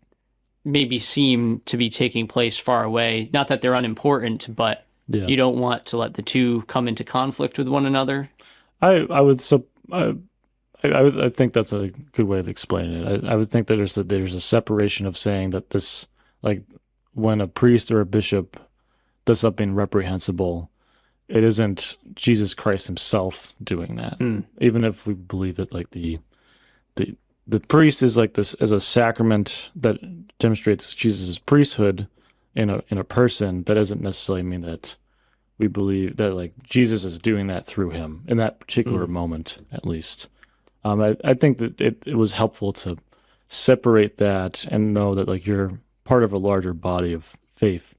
maybe seem to be taking place far away. Not that they're unimportant, but you don't want to let the two come into conflict with one another. I
think that's a good way of explaining it. I would think that there's a separation of saying that this, like when a priest or a bishop does something reprehensible, it isn't Jesus Christ himself doing that. Even if we believe that like the priest is like this as a sacrament that demonstrates Jesus' priesthood in a person, that doesn't necessarily mean that we believe that like Jesus is doing that through him in that particular moment, at least. I think that it was helpful to separate that and know that like you're part of a larger body of faith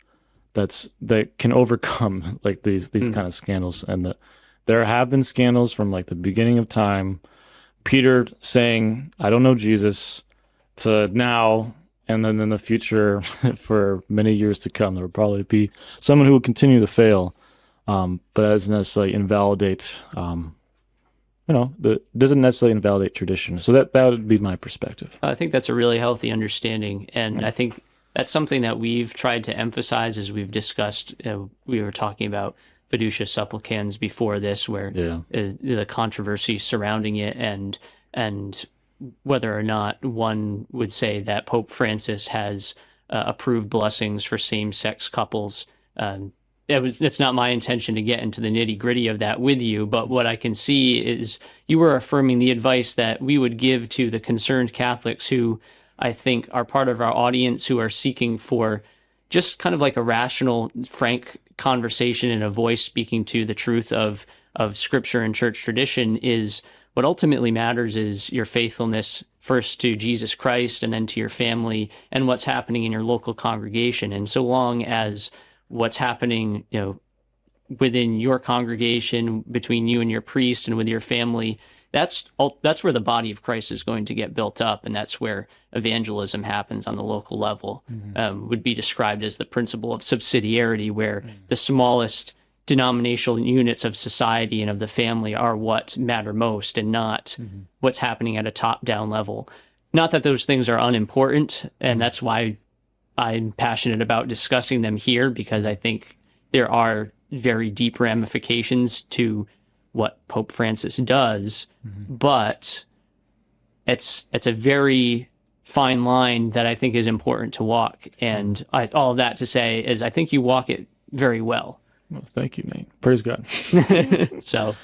that can overcome like these kind of scandals, and that there have been scandals from like the beginning of time. Peter saying, "I don't know Jesus," to now, and then in the future, for many years to come, there will probably be someone who will continue to fail, but that doesn't necessarily invalidate. That doesn't necessarily invalidate tradition. So that would be my perspective.
I think that's a really healthy understanding, and I think that's something that we've tried to emphasize as we've discussed. We were talking about fiducia supplicans before this, where the controversy surrounding it, and whether or not one would say that Pope Francis has approved blessings for same-sex couples. It's not my intention to get into the nitty-gritty of that with you, but what I can see is you were affirming the advice that we would give to the concerned Catholics who I think are part of our audience, who are seeking for just kind of like a rational, frank conversation and a voice speaking to the truth of Scripture and church tradition. Is what ultimately matters is your faithfulness first to Jesus Christ and then to your family and what's happening in your local congregation. And so long as what's happening, within your congregation, between you and your priest and with your family, that's where the body of Christ is going to get built up, and that's where evangelism happens on the local level. Would be described as the principle of subsidiarity, where the smallest denominational units of society and of the family are what matter most, and not what's happening at a top-down level. Not that those things are unimportant, and that's why I'm passionate about discussing them here, because I think there are very deep ramifications to what Pope Francis does, but it's a very fine line that I think is important to walk. And all of that to say is I think you walk it very well.
Well, thank you, Nate. Praise God.
So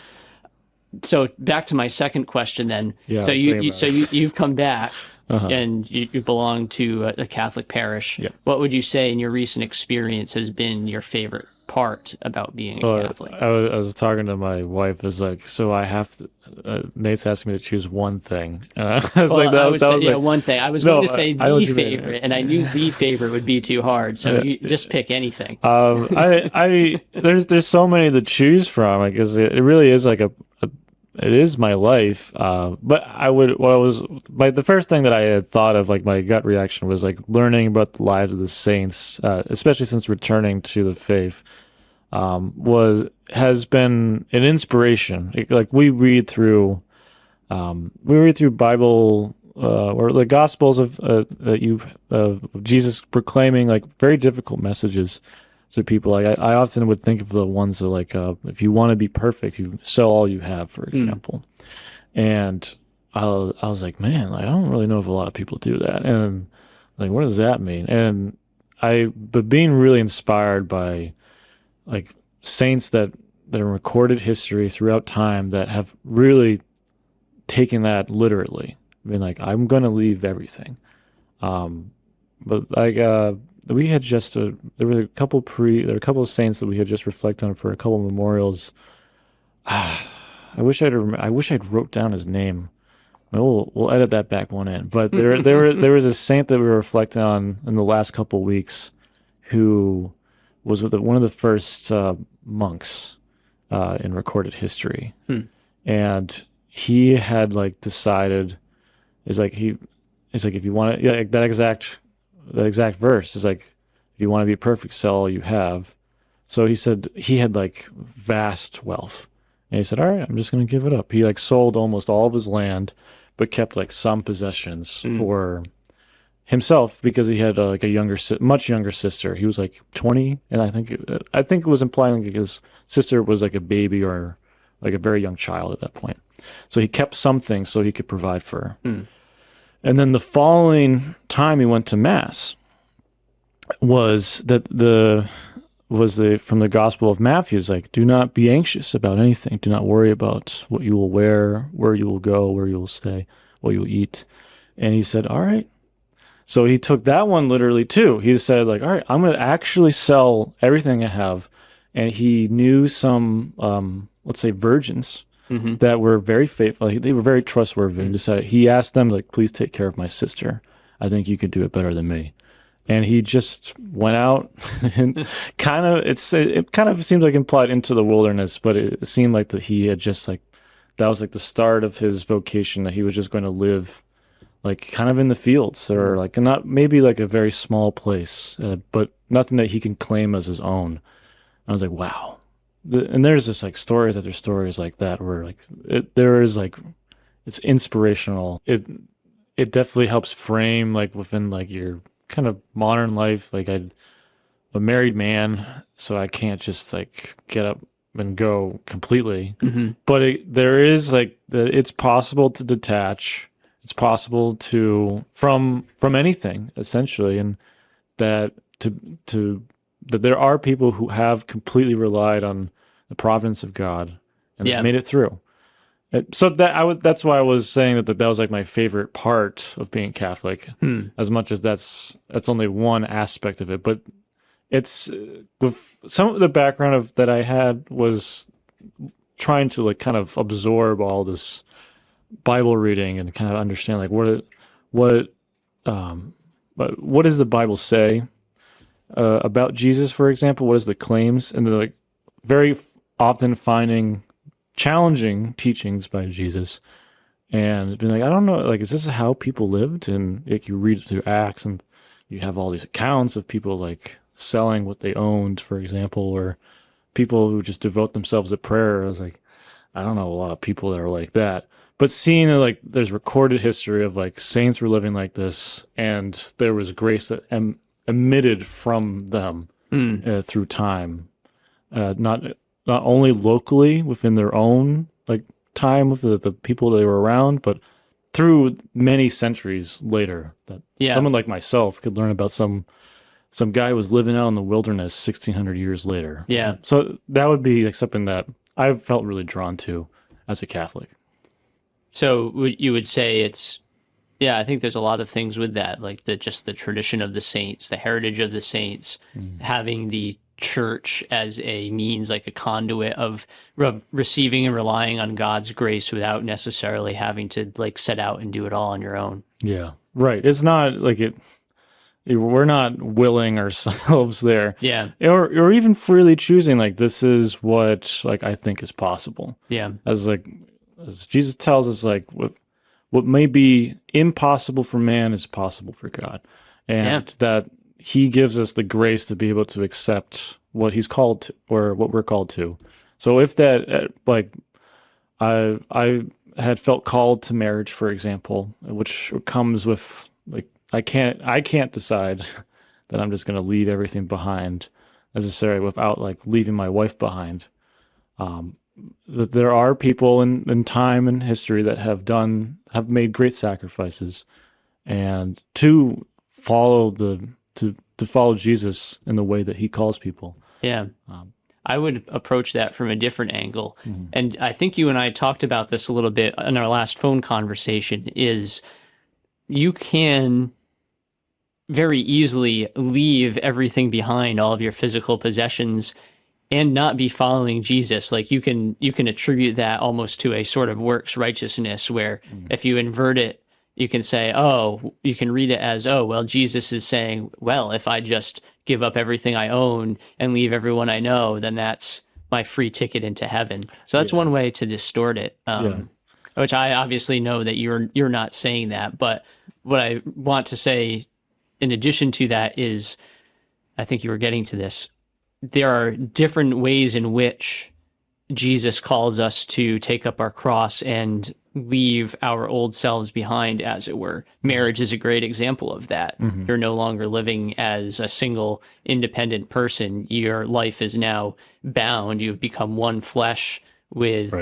back to my second question then.
Yeah,
so you've come back and you belong to a Catholic parish.
Yeah.
What would you say in your recent experience has been your favorite part about being a Catholic?
I was talking to my wife. It's like, so I have to. Nate's asking me to choose one thing. I was
one thing. I was going to say the favorite, and I knew the favorite would be too hard. So you just pick anything.
There's so many to choose from. Because it really is like it is my life. But the first thing that I had thought of, like my gut reaction was like learning about the lives of the saints, especially since returning to the faith, has been an inspiration. Like we read through Bible, or the Gospels of Jesus proclaiming like very difficult messages to people. Like I often would think of the ones that like, if you want to be perfect, you sell all you have, for example. And I was like, man, like, I don't really know if a lot of people do that. And like, what does that mean? And but being really inspired by like saints that are recorded history throughout time that have really taken that literally. I mean, like, I'm going to leave everything. But like, we had just there were a couple of saints that we had just reflected on for a couple of memorials. I wish I'd wrote down his name. We'll edit that back one in. But there was a saint that we were reflecting on in the last couple of weeks, who was one of the first monks in recorded history, and he had like decided if you want to, like that exact verse is like, if you want to be perfect, sell all you have. So he said he had like vast wealth, and he said, all right, I'm just going to give it up. He like sold almost all of his land, but kept like some possessions for himself, because he had like a much younger sister. He was like 20, and I think it was implying like his sister was like a baby or like a very young child at that point. So he kept something so he could provide for her. And then the following time he went to Mass was from the Gospel of Matthew. It's like, do not be anxious about anything. Do not worry about what you will wear, where you will go, where you will stay, what you will eat. And he said, all right. So he took that one literally too. He said like, all right, I'm going to actually sell everything I have and he knew some, let's say, virgins that were very faithful. They were very trustworthy. And decided, he asked them, like, please take care of my sister. I think you could do it better than me. And he just went out and it kind of seems like implied into the wilderness, but it seemed like that he had just like, that was like the start of his vocation, that he was just going to live like kind of in the fields, or like not maybe like a very small place, but nothing that he can claim as his own. I was like, wow. And there's just like stories after stories like that where like there is like, it's inspirational. It definitely helps frame like within like your kind of modern life. Like I'm a married man, so I can't just like get up and go completely. But there is like it's possible to detach. It's possible to from anything essentially, and that that there are people who have completely relied on the providence of God and made it through. So that's why I was saying that was like my favorite part of being Catholic, as much as that's only one aspect of it. But it's with some of the background of that I had was trying to like kind of absorb all this Bible reading and kind of understand like what does the Bible say about Jesus, for example? What is the claims? And they're like very often finding challenging teachings by Jesus, and being like, I don't know, like, is this how people lived? And like you read through Acts, and you have all these accounts of people like selling what they owned, for example, or people who just devote themselves to prayer. I was like, I don't know a lot of people that are like that. But seeing like there's recorded history of like saints were living like this, and there was grace that emitted from them through time, not only locally within their own like time with the people they were around, but through many centuries later. That someone like myself could learn about some guy who was living out in the wilderness 1,600 years later.
Yeah.
So that would be like something that I've felt really drawn to as a Catholic.
So you would say it's, I think there's a lot of things with that, like just the tradition of the saints, the heritage of the saints, having the church as a means, like a conduit of receiving and relying on God's grace without necessarily having to like set out and do it all on your own. Yeah.
Right. It's not like we're not willing ourselves there.
Yeah.
Or even freely choosing like this is what like I think is possible.
Yeah.
As Jesus tells us, like what may be impossible for man is possible for God. And that he gives us the grace to be able to accept what he's called to, or what we're called to. So if that, like, I had felt called to marriage, for example, which comes with, like, I can't decide that I'm just going to leave everything behind necessarily without, like, leaving my wife behind. That there are people in time and history that have made great sacrifices, and to follow to follow Jesus in the way that he calls people.
Yeah. I would approach that from a different angle. And I think you and I talked about this a little bit in our last phone conversation, is you can very easily leave everything behind, all of your physical possessions, and not be following Jesus. Like you can attribute that almost to a sort of works righteousness, where if you invert it, you can say, you can read it as, well, Jesus is saying, well, if I just give up everything I own and leave everyone I know, then that's my free ticket into heaven. So that's one way to distort it, which I obviously know that you're not saying that. But what I want to say in addition to that is, I think you were getting to this, there are different ways in which Jesus calls us to take up our cross and leave our old selves behind, as it were. Marriage is a great example of that. You're no longer living as a single independent person. Your life is now bound. You've become one flesh with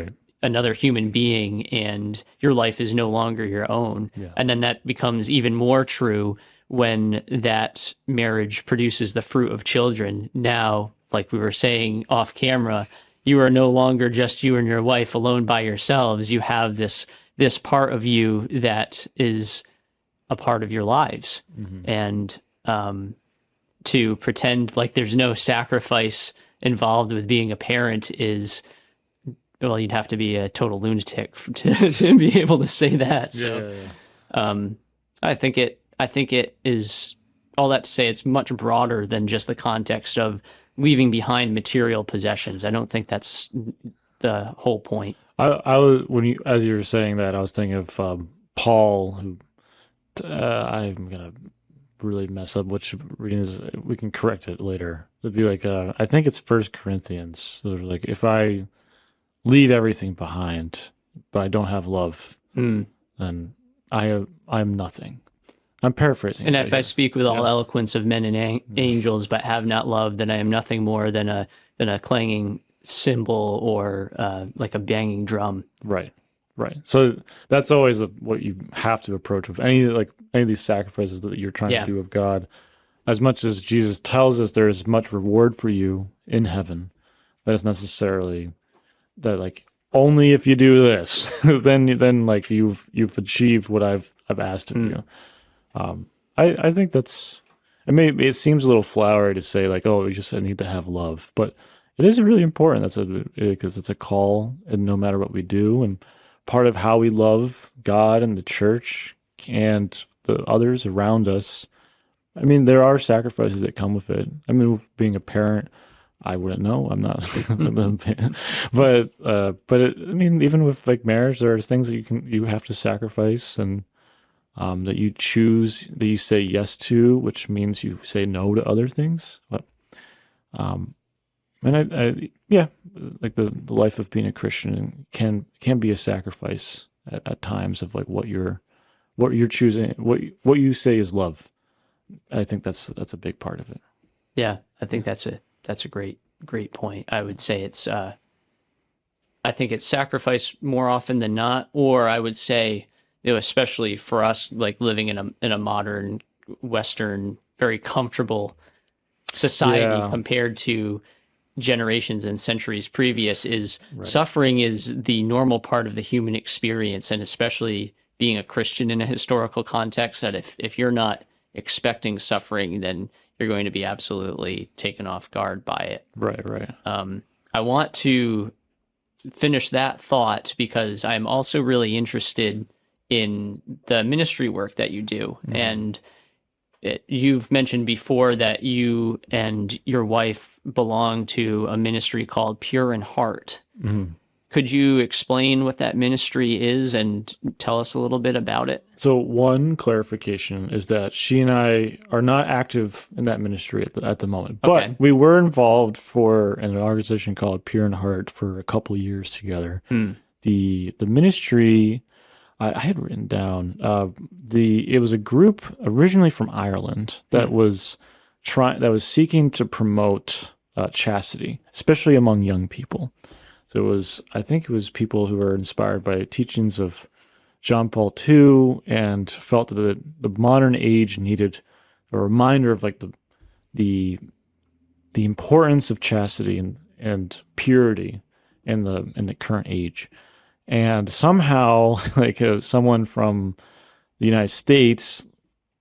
another human being, and your life is no longer your own. And then that becomes even more true when that marriage produces the fruit of children. Now, like we were saying off camera, you are no longer just you and your wife alone by yourselves. You have this part of you that is a part of your lives. And to pretend like there's no sacrifice involved with being a parent is, well, you'd have to be a total lunatic to be able to say that. So, I think it is, all that to say, it's much broader than just the context of leaving behind material possessions. I don't think that's the whole point.
I was, as you were saying that, I was thinking of Paul, who I'm gonna really mess up which reading is. We can correct it later. It'd be like I think it's 1 Corinthians. So like, if I leave everything behind, but I don't have love, then I'm nothing. I'm paraphrasing.
And if I speak with all eloquence of men and angels, but have not love, then I am nothing more than a clanging cymbal or like a banging drum.
Right. So that's always what you have to approach with any of these sacrifices that you're trying to do of God. As much as Jesus tells us there is much reward for you in heaven, that is necessarily that like only if you do this, then like you've achieved what I've asked of you. I think that's, it seems a little flowery to say like, oh, you just need to have love, but it is really important. Because it's a call, and no matter what we do, and part of how we love God and the church and the others around us. I mean, there are sacrifices that come with it. I mean, with being a parent, I wouldn't know. I'm not, but I mean, even with like marriage, there are things that you have to sacrifice, and that you choose, that you say yes to, which means you say no to other things. But, and like the life of being a Christian can be a sacrifice at times of like what you're choosing, what you say is love. I think that's a big part of it.
Yeah, I think that's a great point. I would say it's I think it's sacrifice more often than not, or I would say, especially for us, like living in a modern Western, very comfortable society compared to generations and centuries previous, is suffering is the normal part of the human experience, and especially being a Christian in a historical context, that if you're not expecting suffering, then you're going to be absolutely taken off guard by it.
Right.
I want to finish that thought because I'm also really interested in the ministry work that you do. And you've mentioned before that you and your wife belong to a ministry called Pure in Heart. Could you explain what that ministry is and tell us a little bit about it? So
one clarification is that she and I are not active in that ministry at the moment, but we were involved for an organization called Pure in Heart for a couple of years together. The ministry I had written down, it was a group originally from Ireland that was seeking to promote chastity, especially among young people. So I think it was people who were inspired by teachings of John Paul II and felt that the modern age needed a reminder of like the importance of chastity and purity in the current age. And somehow, like someone from the United States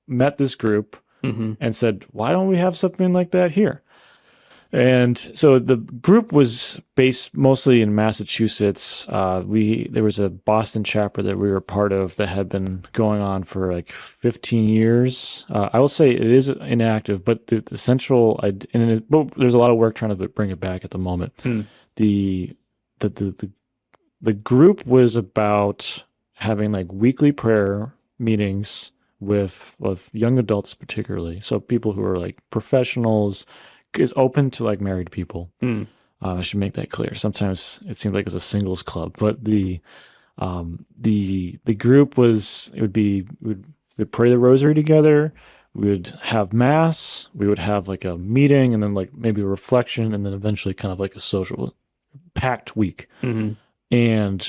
met this group and said, "Why don't we have something like that here?" And so the group was based mostly in Massachusetts. There was a Boston chapter that we were part of that had been going on for like 15 years. I will say it is inactive, but the central, there's a lot of work trying to bring it back at the moment. The group was about having like weekly prayer meetings with young adults particularly. So people who are like professionals, is open to like married people. I should make that clear. Sometimes it seems like it's a singles club, but the group we'd pray the rosary together. We would have mass. We would have like a meeting, and then like maybe a reflection, and then eventually kind of like a social packed week. And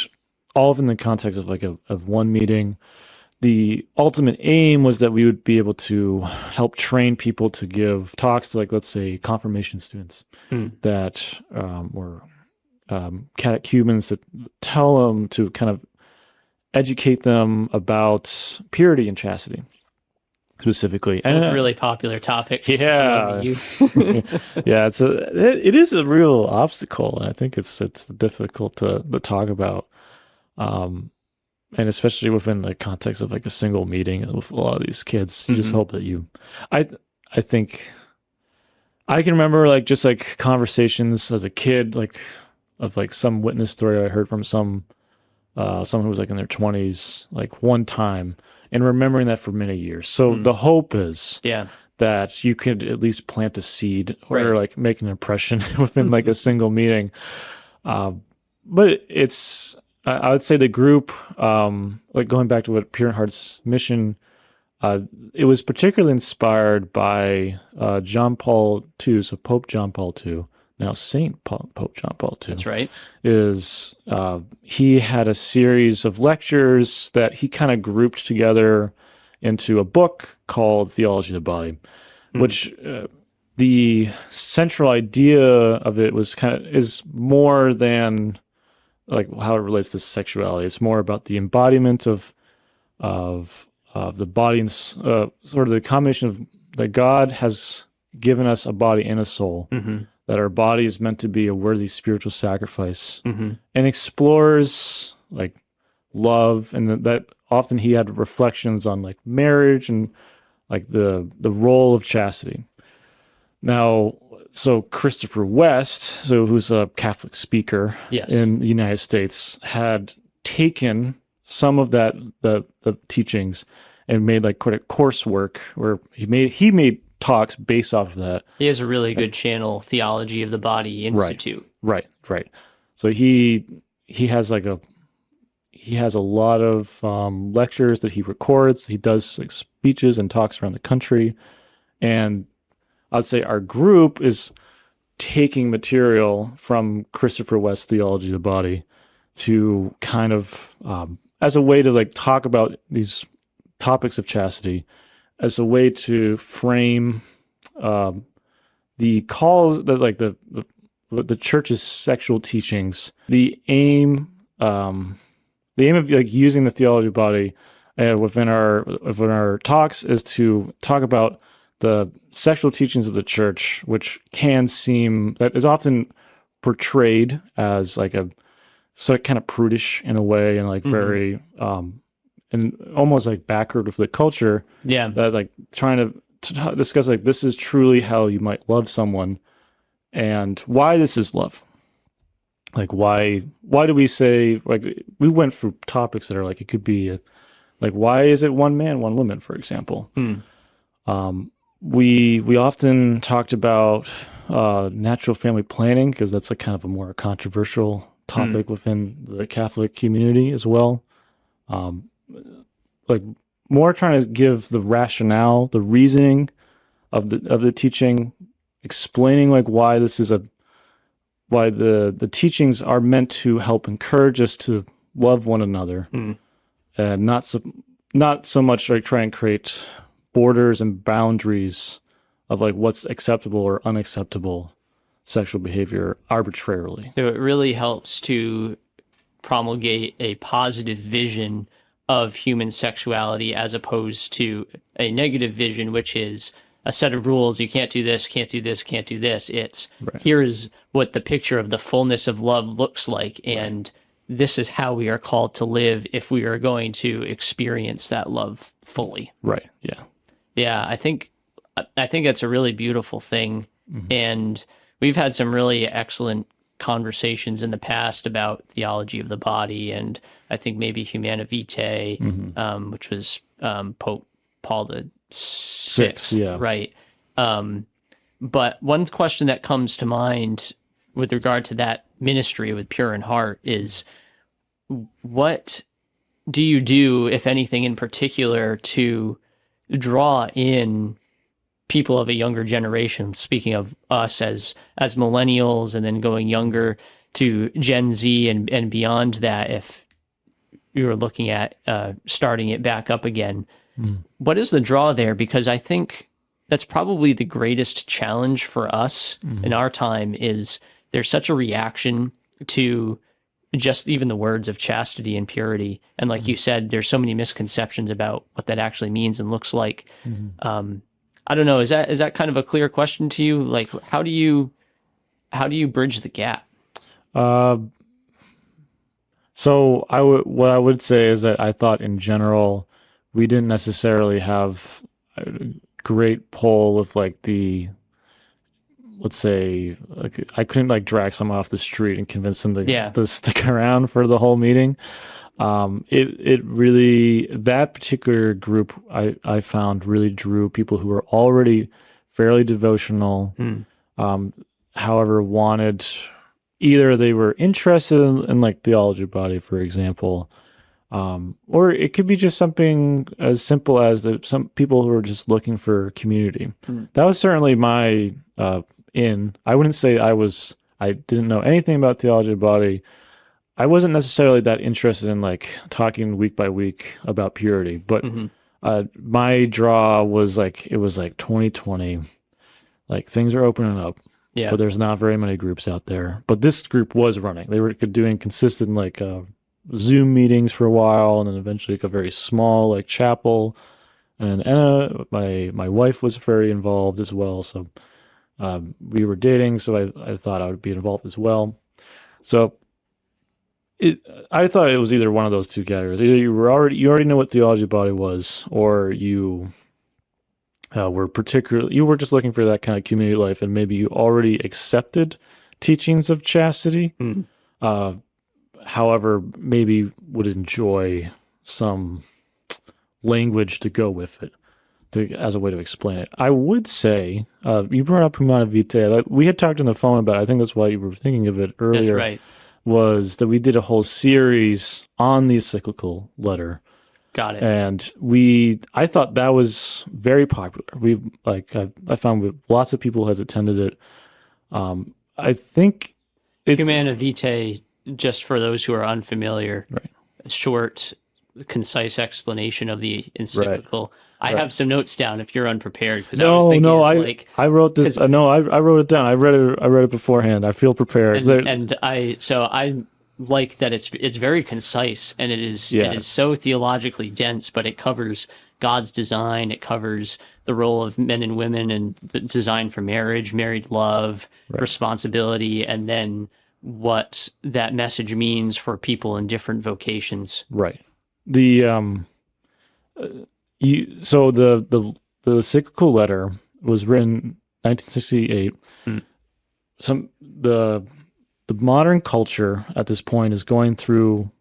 all of in the context of like of one meeting. The ultimate aim was that we would be able to help train people to give talks to, like, let's say, confirmation students that were catechumens, that tell them to kind of educate them about purity and chastity. specifically.
Both really popular topics.
Yeah. Yeah, it is a real obstacle, and I think it's difficult to talk about. And especially within the context of like a single meeting with a lot of these kids, you just hope that I think I can remember like just like conversations as a kid, like of like some witness story I heard from someone who was like in their 20s, like one time, and remembering that for many years. So the hope is that you could at least plant a seed or like make an impression within like a single meeting. But I would say the group, like going back to what Pure in Heart's mission, it was particularly inspired by John Paul II, so Pope John Paul II, now Pope John Paul II.
That's right.
He had a series of lectures that he kind of grouped together into a book called Theology of the Body, which the central idea of it is more than like how it relates to sexuality. It's more about the embodiment of the body and sort of the combination of that God has given us a body and a soul, that our body is meant to be a worthy spiritual sacrifice, and explores like love, and that often he had reflections on like marriage and like the role of chastity. Now, so Christopher West, who's a Catholic speaker in the United States, had taken some of the teachings and made like quite a coursework where he made talks based off of that.
He has a really good channel, Theology of the Body Institute.
Right. So he has a lot of lectures that he records. He does like speeches and talks around the country, and I'd say our group is taking material from Christopher West's Theology of the Body to kind of as a way to like talk about these topics of chastity, as a way to frame the calls that like the church's sexual teachings. The aim of like using the Theology of the Body within our talks is to talk about the sexual teachings of the church, which that is often portrayed as like a sort of kind of prudish in a way, and like very and almost like backward with the culture. Yeah, that like trying to discuss like this is truly how you might love someone, and why this is love. Like why do we say, like we went through topics that are like it could be like why is it one man, one woman, for example. We often talked about natural family planning, because that's like kind of a more controversial topic within the Catholic community as well. Like more trying to give the rationale, the reasoning of the teaching, explaining like why the teachings are meant to help encourage us to love one another, and not so much like try and create borders and boundaries of like what's acceptable or unacceptable sexual behavior arbitrarily.
So it really helps to promulgate a positive vision of human sexuality, as opposed to a negative vision, which is a set of rules. You can't do this, can't do this, can't do this. It's here is what the picture of the fullness of love looks like, and this is how we are called to live if we are going to experience that love fully.
Right. Yeah.
Yeah, I think that's a really beautiful thing, and we've had some really excellent conversations in the past about theology of the body, and I think maybe Humanae Vitae, which was Pope Paul VI, right? But one question that comes to mind with regard to that ministry with Pure in Heart is, what do you do, if anything in particular, to draw in people of a younger generation, speaking of us as millennials, and then going younger to Gen Z and beyond that, if you were looking at starting it back up again? What is the draw there? Because I think that's probably the greatest challenge for us in our time, is there's such a reaction to just even the words of chastity and purity. And like you said, there's so many misconceptions about what that actually means and looks like. I don't know. Is that kind of a clear question to you? Like, how do you bridge the gap?
So what I would say is that I thought in general, we didn't necessarily have a great pull of like let's say, like I couldn't like drag someone off the street and convince them to stick around for the whole meeting. It really, that particular group I found really drew people who were already fairly devotional, however, wanted, either they were interested in like theology body, for example, or it could be just something as simple as some people who are just looking for community. That was certainly my I wouldn't say I didn't know anything about theology body. I wasn't necessarily that interested in like talking week by week about purity, but my draw was like, it was like 2020, like things are opening up. Yeah. But there's not very many groups out there. But this group was running. They were doing consistent like Zoom meetings for a while, and then eventually like a very small like chapel. And Anna, my wife, was very involved as well. So we were dating, so I thought I would be involved as well. So I thought it was either one of those two categories. Either you already know what theology body was, or you you were just looking for that kind of community life, and maybe you already accepted teachings of chastity. However, maybe would enjoy some language to go with it as a way to explain it. I would say, you brought up Humanae Vitae. We had talked on the phone about it. I think that's why you were thinking of it earlier.
That's right.
Was that we did a whole series on the encyclical letter.
Got it.
And I thought that was very popular. I found lots of people had attended it. I think it's
Humanae Vitae, just for those who are unfamiliar,
right.
A short, concise explanation of the encyclical. Right. I have some notes down if you're unprepared, because
I wrote this. I wrote it down. I read it beforehand. I feel prepared.
I like that it's very concise, and it is so theologically dense, but it covers God's design. It covers the role of men and women and the design for marriage, married love, responsibility, and then what that message means for people in different vocations. Right.
The encyclical letter was written 1968. The modern culture at this point is going through,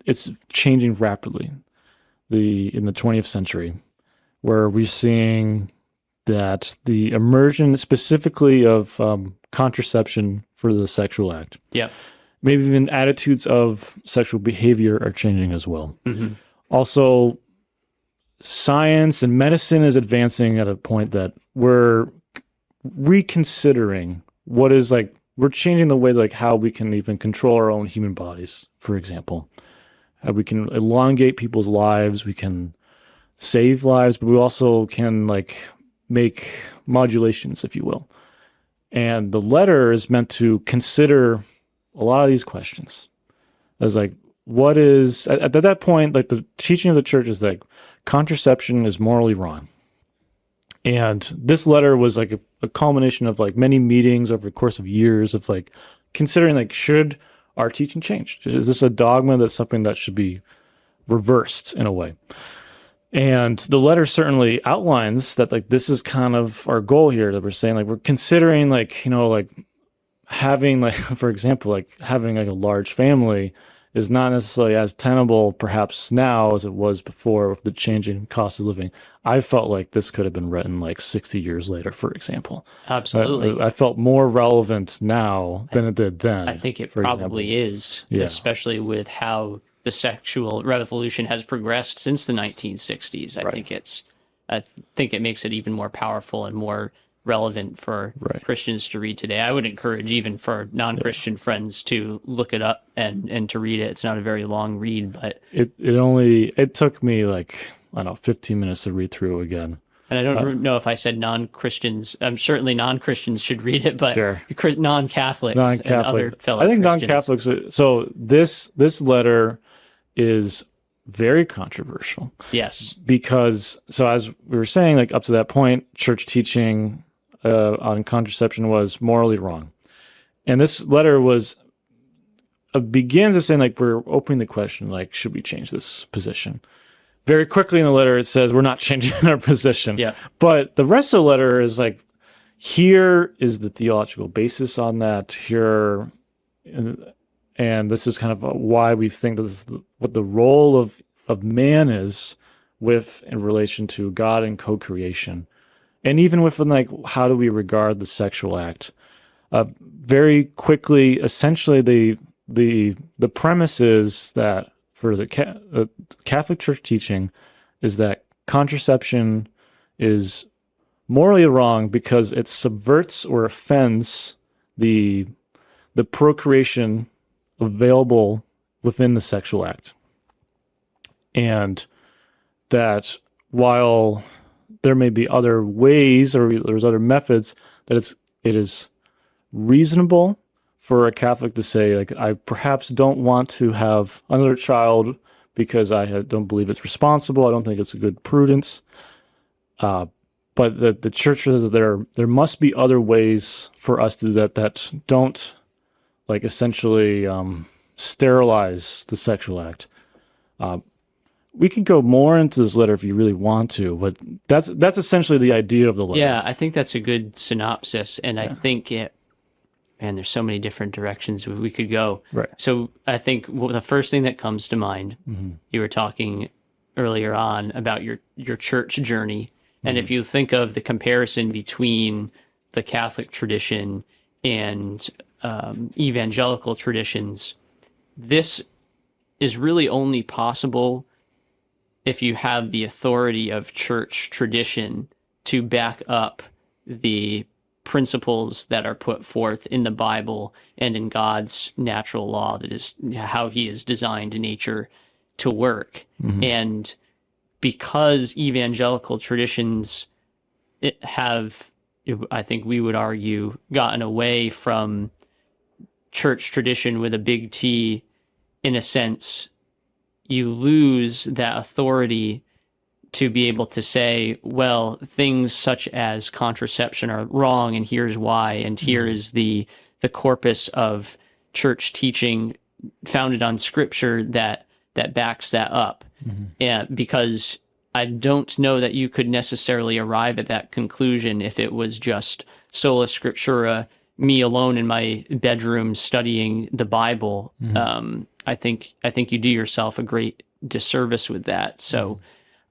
it's changing rapidly in the 20th century, where we're seeing that the immersion specifically of contraception for the sexual act.
Yeah.
Maybe even attitudes of sexual behavior are changing as well. Also, science and medicine is advancing at a point that we're reconsidering what is like, we're changing the way like how we can even control our own human bodies, for example. We can elongate people's lives, we can save lives, but we also can like make modulations, if you will. And the letter is meant to consider a lot of these questions. As like, what is, at that point, like the teaching of the church is like contraception is morally wrong. And this letter was like a culmination of like many meetings over the course of years of like considering like, should our teaching change? Is this a dogma that's something that should be reversed in a way? And the letter certainly outlines that like this is kind of our goal here, that we're saying like we're considering like, like having like, for example, like having like a large family is not necessarily as tenable perhaps now as it was before with the changing cost of living. I felt like this could have been written like 60 years later, for example.
Absolutely.
I felt more relevant now than it did then.
I think it probably is, especially with how the sexual revolution has progressed since the 1960s. I think it makes it even more powerful and more relevant for Christians to read today. I would encourage even for non-Christian friends to look it up and to read it. It's not a very long read, but
it took me like, I don't know, 15 minutes to read through again.
And I don't know if I said non-Christians. Certainly non-Christians should read it, but
Sure.
non-Catholics and other fellow
I think
Christians.
non-Catholics. So this letter is very controversial.
Yes.
Because, so as we were saying, like up to that point, church teaching on contraception was morally wrong. And this letter begins as saying, like, we're opening the question, like, should we change this position? Very quickly in the letter, it says we're not changing our position.
Yeah.
But the rest of the letter is like, here is the theological basis on that. Here, and this is kind of why we think that this is what the role of man is in relation to God and co-creation, and even within, like, how do we regard the sexual act? Very quickly, essentially, the premise is that for the Catholic Church teaching is that contraception is morally wrong because it subverts or offends the procreation available within the sexual act. And that while there may be other ways or there's other methods, that it is reasonable for a Catholic to say, like, I perhaps don't want to have another child because I don't believe it's responsible. I don't think it's a good prudence. But the church says that there must be other ways for us to do that don't, like, essentially sterilize the sexual act. We could go more into this letter if you really want to, but that's essentially the idea of the letter.
Yeah, I think that's a good synopsis, and I think there's so many different directions we could go.
Right.
So I think the first thing that comes to mind, you were talking earlier on about your church journey, and if you think of the comparison between the Catholic tradition and evangelical traditions, this is really only possible if you have the authority of church tradition to back up the principles that are put forth in the Bible and in God's natural law, that is how he has designed nature to work. And because evangelical traditions have, I think we would argue, gotten away from church tradition with a big T, in a sense, you lose that authority to be able to say, well, things such as contraception are wrong, and here's why, and here is the corpus of church teaching founded on Scripture that backs that up. And because I don't know that you could necessarily arrive at that conclusion if it was just sola scriptura, me alone in my bedroom studying the Bible. I think you do yourself a great disservice with that. So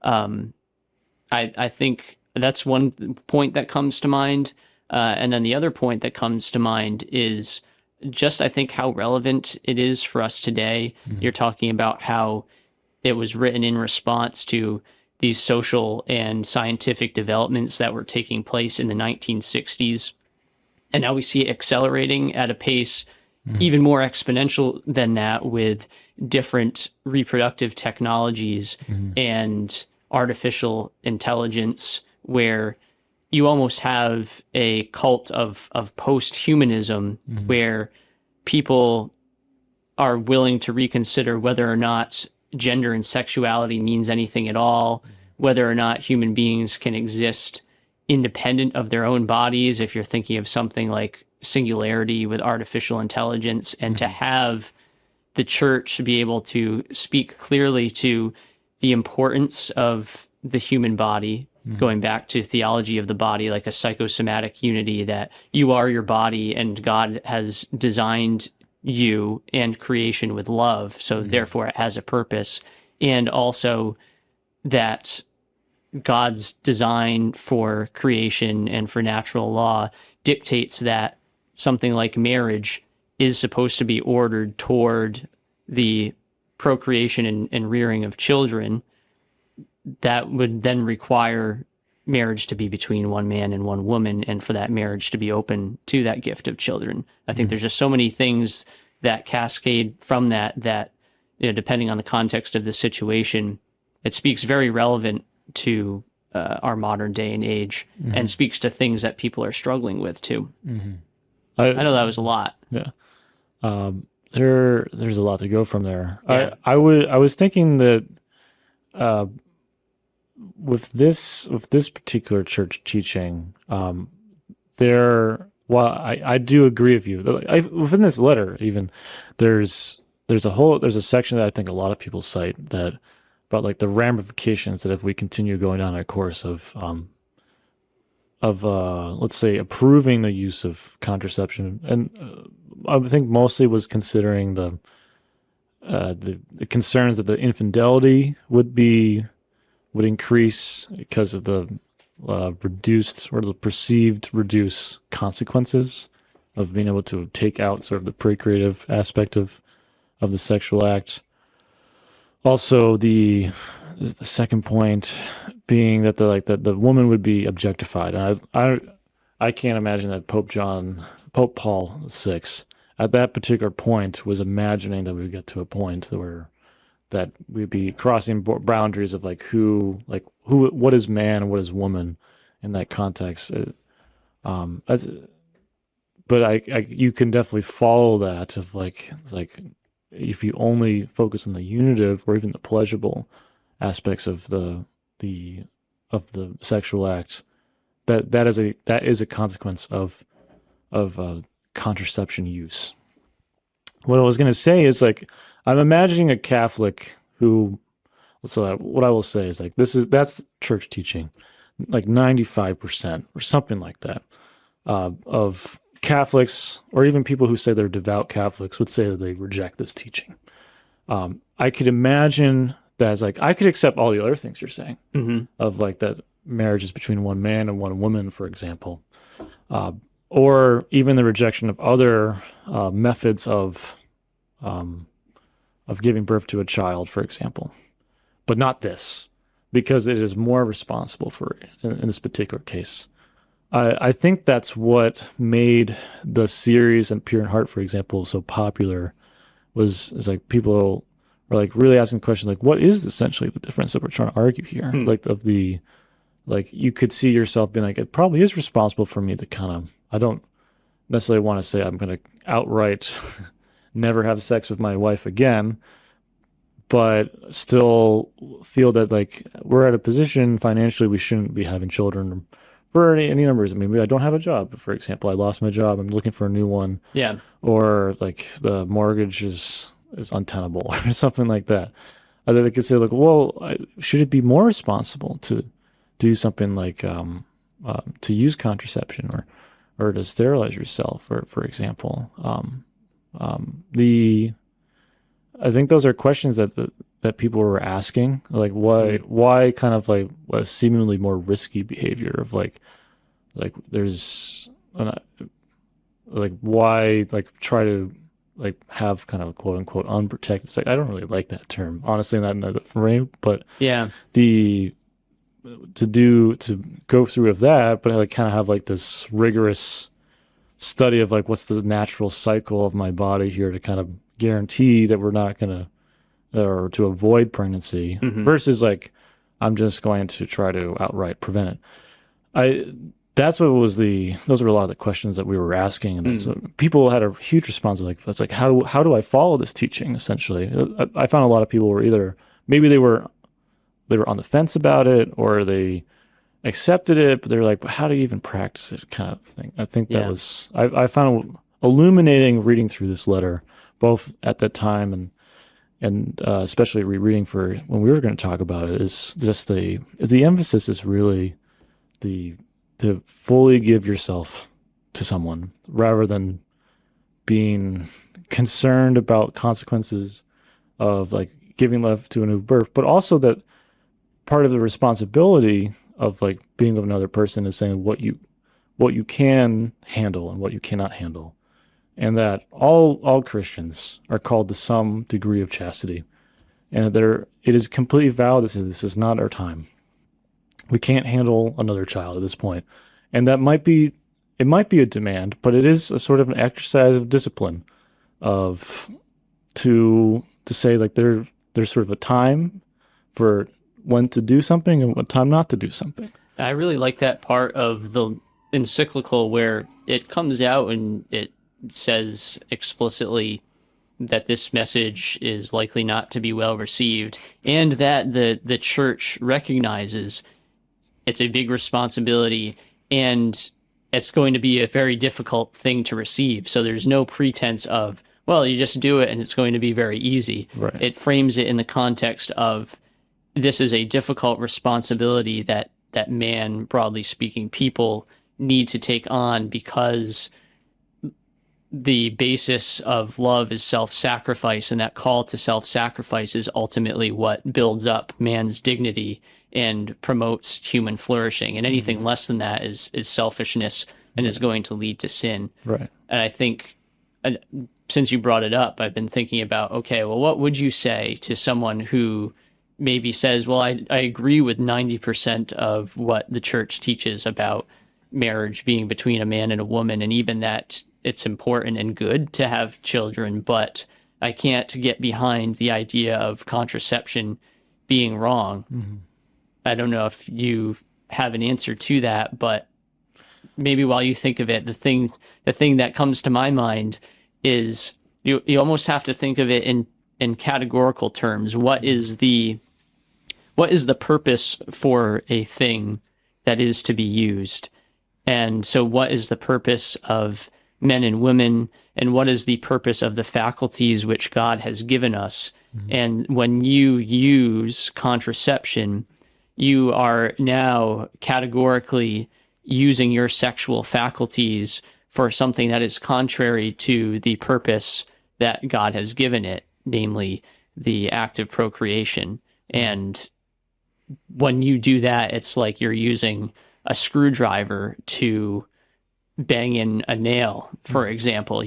I think that's one point that comes to mind. And then the other point that comes to mind is just, I think, how relevant it is for us today. You're talking about how it was written in response to these social and scientific developments that were taking place in the 1960s. And now we see it accelerating at a pace even more exponential than that, with different reproductive technologies and artificial intelligence, where you almost have a cult of post-humanism, where people are willing to reconsider whether or not gender and sexuality means anything at all, whether or not human beings can exist independent of their own bodies, if you're thinking of something like singularity with artificial intelligence, and to have the church be able to speak clearly to the importance of the human body, going back to theology of the body, like a psychosomatic unity, that you are your body and God has designed you and creation with love, so therefore it has a purpose. And also that God's design for creation and for natural law dictates that something like marriage is supposed to be ordered toward the procreation and rearing of children. That would then require marriage to be between one man and one woman, and for that marriage to be open to that gift of children. I think there's just so many things that cascade from that, you know, depending on the context of the situation, it speaks very relevant to our modern day and age, and speaks to things that people are struggling with too. I know that was a lot.
Yeah. There's a lot to go from there.
Yeah.
I was thinking that with this particular church teaching, I do agree with you. Within this letter, even there's a section that I think a lot of people cite that about like the ramifications that if we continue going down a course of let's say approving the use of contraception, and I think mostly was considering the concerns that the infidelity would increase because of the reduced or the perceived reduced consequences of being able to take out sort of the procreative aspect of the sexual act. Also, the second point being that the woman would be objectified. And I can't imagine that Pope Paul VI, at that particular point, was imagining that we get to a point where that we'd be crossing boundaries of what is man and what is woman in that context. But you can definitely follow that of if you only focus on the unitive or even the pleasurable aspects of the sexual act, that is a consequence of contraception use. What I was going to say is I'm imagining a Catholic who, so what I will say is that's church teaching, 95% or something like that of Catholics, or even people who say they're devout Catholics, would say that they reject this teaching. I could imagine that as I could accept all the other things you're saying of that marriage is between one man and one woman, for example, or even the rejection of other methods of giving birth to a child, for example, but not this, because it is more responsible for in this particular case. I think that's what made the series and Pure in Heart, for example, so popular. Is people are really asking the question what is essentially the difference that we're trying to argue here? You could see yourself being it probably is responsible for me to I don't necessarily want to say I'm going to outright never have sex with my wife again, but still feel that we're at a position financially we shouldn't be having children for any numbers. Maybe I don't have a job, for example. I lost my job. I'm looking for a new one.
Yeah.
Or the mortgage is untenable or something like that. They could say should it be more responsible to do something to use contraception or to sterilize yourself, or for example. I think those are questions that people were asking, why kind of a seemingly more risky behavior of there's why try to have kind of a quote unquote unprotected. I don't really like that term, honestly, not in that frame, but
yeah,
to go through with that, but kind of have this rigorous study of what's the natural cycle of my body here to kind of guarantee that we're not going to, or to avoid pregnancy, versus I'm just going to try to outright prevent it. Those were a lot of the questions that we were asking, and so people had a huge response. How do I follow this teaching? Essentially, I found a lot of people were either maybe they were on the fence about it, or they accepted it, but they're but how do you even practice it, kind of thing. I think that was I found illuminating reading through this letter, both at that time and especially rereading for when we were going to talk about it, is just the emphasis is really to fully give yourself to someone rather than being concerned about consequences of giving life to a new birth, but also that part of the responsibility of being with another person is saying what you can handle and what you cannot handle. And that all Christians are called to some degree of chastity. And it is completely valid to say this is not our time. We can't handle another child at this point. And it might be a demand, but it is a sort of an exercise of discipline to say there's sort of a time for when to do something and what time not to do something.
I really like that part of the encyclical where it comes out and it says explicitly that this message is likely not to be well received, and that the church recognizes it's a big responsibility and it's going to be a very difficult thing to receive. So there's no pretense of, well, you just do it and it's going to be very easy.
Right.
It frames it in the context of this is a difficult responsibility that man, broadly speaking, people need to take on, because the basis of love is self-sacrifice, and that call to self-sacrifice is ultimately what builds up man's dignity and promotes human flourishing. And anything less than that is selfishness and is going to lead to sin.
Right.
And I think, since you brought it up, I've been thinking about, okay, well, what would you say to someone who maybe says, well, I agree with 90% of what the church teaches about marriage being between a man and a woman, and even that it's important and good to have children, but I can't get behind the idea of contraception being wrong. Mm-hmm. I don't know if you have an answer to that, but maybe while you think of it, the thing that comes to my mind is you almost have to think of it in categorical terms. What is the purpose for a thing that is to be used? And so what is the purpose of men and women, and what is the purpose of the faculties which God has given us? Mm-hmm. And when you use contraception, you are now categorically using your sexual faculties for something that is contrary to the purpose that God has given it, namely the act of procreation. And when you do that, it's like you're using a screwdriver to bang in a nail, for example.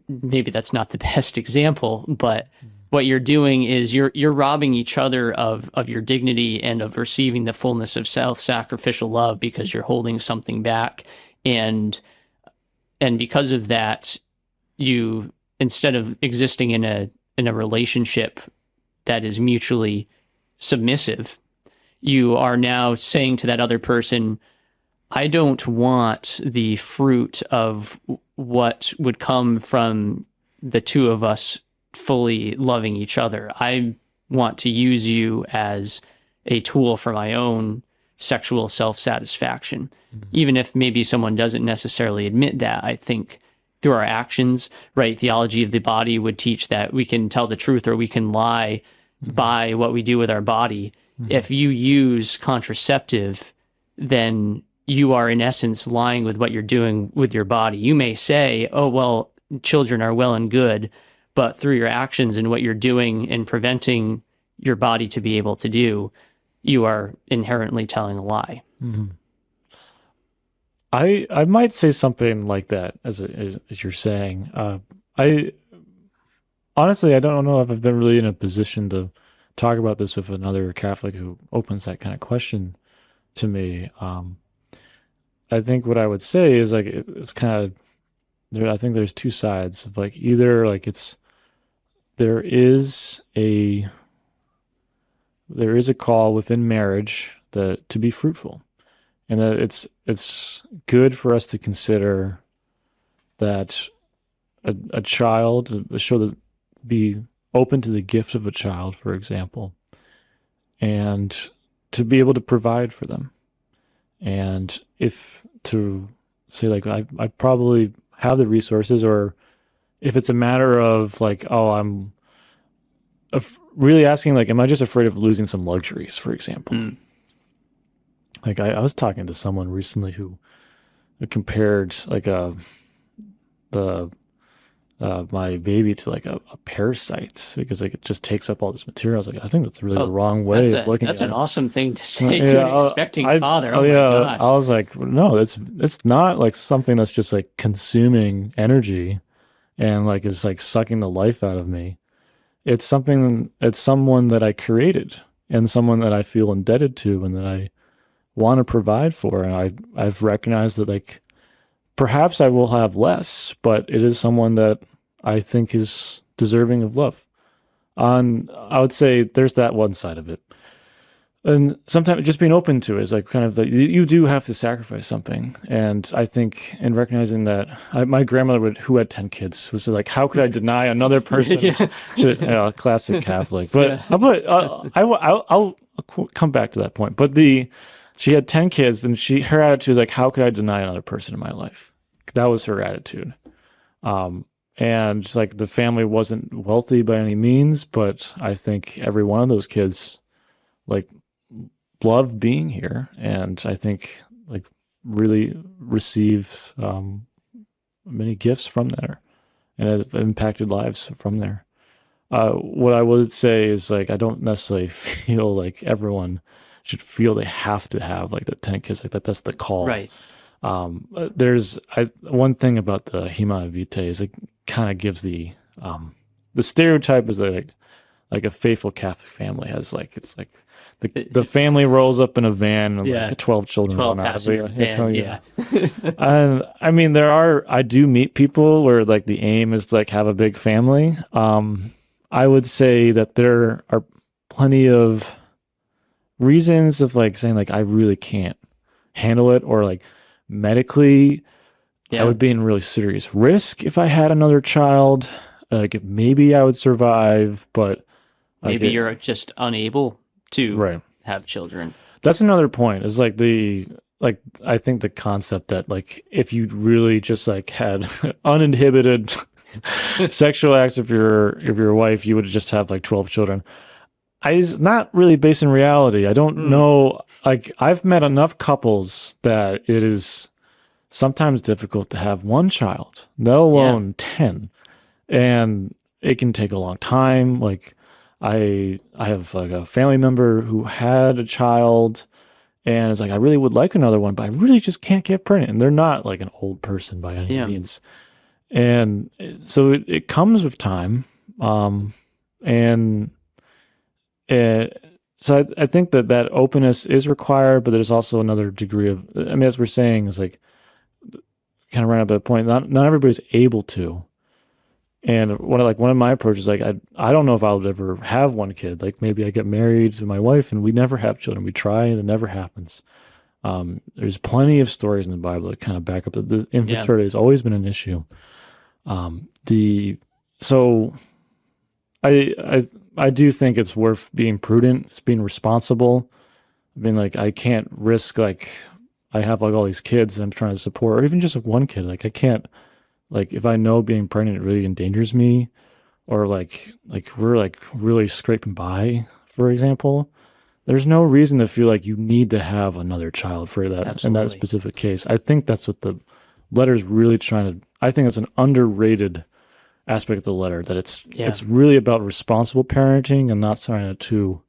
Maybe that's not the best example, but what you're doing is you're robbing each other of your dignity and of receiving the fullness of self-sacrificial love, because you're holding something back. And because of that, you, instead of existing in a relationship that is mutually submissive, you are now saying to that other person, I don't want the fruit of what would come from the two of us fully loving each other. I want to use you as a tool for my own sexual self-satisfaction. Mm-hmm. Even if maybe someone doesn't necessarily admit that, I think through our actions, right? Theology of the body would teach that we can tell the truth or we can lie by what we do with our body. Mm-hmm. If you use contraceptive, then you are in essence lying with what you're doing with your body. You may say, oh, well, children are well and good, but through your actions and what you're doing and preventing your body to be able to do, you are inherently telling a lie.
Mm-hmm. I might say something like that as you're saying. I honestly, I don't know if I've been really in a position to talk about this with another Catholic who opens that kind of question to me. I think what I would say is like it's kind of there. I think there's two sides of like either like there is a call within marriage to be fruitful, and that it's good for us to consider that a child, be open to the gift of a child, for example, and to be able to provide for them. And if to say like I probably have the resources, or if it's a matter of like, oh, I'm really asking like, am I just afraid of losing some luxuries, for example? Mm. Like I was talking to someone recently who compared like my baby to like a parasite, because like it just takes up all this material. I was like, I think that's really the wrong way of looking at it.
That's an awesome thing to say to an expecting father. Oh my gosh.
I was like, no, it's not like something that's just like consuming energy and like is like sucking the life out of me. It's someone that I created and someone that I feel indebted to and that I want to provide for. And I've recognized that like perhaps I will have less, but it is someone that I think is deserving of love. I would say there's that one side of it. And sometimes just being open to it is like kind of like you do have to sacrifice something. And I think in recognizing that my grandmother who had 10 kids was like, how could I deny another person? Classic Catholic. But I'll come back to that point. But she had 10 kids, and her attitude was like, how could I deny another person in my life? That was her attitude. And just like the family wasn't wealthy by any means, but I think every one of those kids like loved being here, and I think like really received many gifts from there, and have impacted lives from there. What I would say is like I don't necessarily feel like everyone should feel they have to have like the 10 kids like that. That's the call,
Right.
There's one thing about the Humanae Vitae is it kind of gives the stereotype is that like a faithful Catholic family has like it's like the family rolls up in a van and like 12 children
12
run out.
passenger van,
And I mean I do meet people where like the aim is to like have a big family. I would say that there are plenty of reasons of like saying like I really can't handle it, or like medically I would be in really serious risk if I had another child. Like maybe I would survive, but
maybe you're just unable to have children.
That's another point. Is like I think the concept that like if you really just like had uninhibited sexual acts of your wife, you would just have like 12 children. It's not really based in reality. I don't know. Like I've met enough couples that it is sometimes difficult to have one child, let alone 10, and it can take a long time. Like I have like a family member who had a child and is like, I really would like another one, but I really just can't get pregnant. And they're not like an old person by any means. And so it comes with time. So I think that openness is required, but there's also another degree of, I mean, as we're saying, is like kind of right up that point. Not everybody's able to. And one of my approaches, like I don't know if I'll ever have one kid. Like maybe I get married to my wife and we never have children. We try and it never happens. There's plenty of stories in the Bible that kind of back up that the infertility has always been an issue. So I do think it's worth being prudent. It's being responsible. I mean, like I can't risk like I have like all these kids that I'm trying to support, or even just like one kid. Like I can't. Like if I know being pregnant really endangers me, or like we're like really scraping by, for example, there's no reason to feel like you need to have another child for that in that specific case. I think that's what the letter's really trying to. I think it's an underrated aspect of the letter, that it's really about responsible parenting and not trying to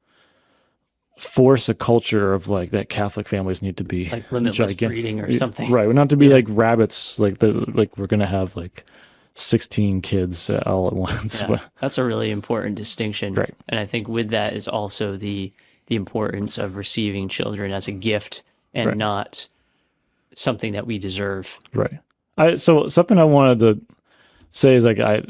force a culture of like that Catholic families need to be
like limitless breeding or something,
right? Not to be like rabbits, like we're gonna have like 16 kids all at once.
That's a really important distinction,
right?
And I think with that is also the importance of receiving children as a gift and not something that we deserve,
right? So something I wanted to say is like I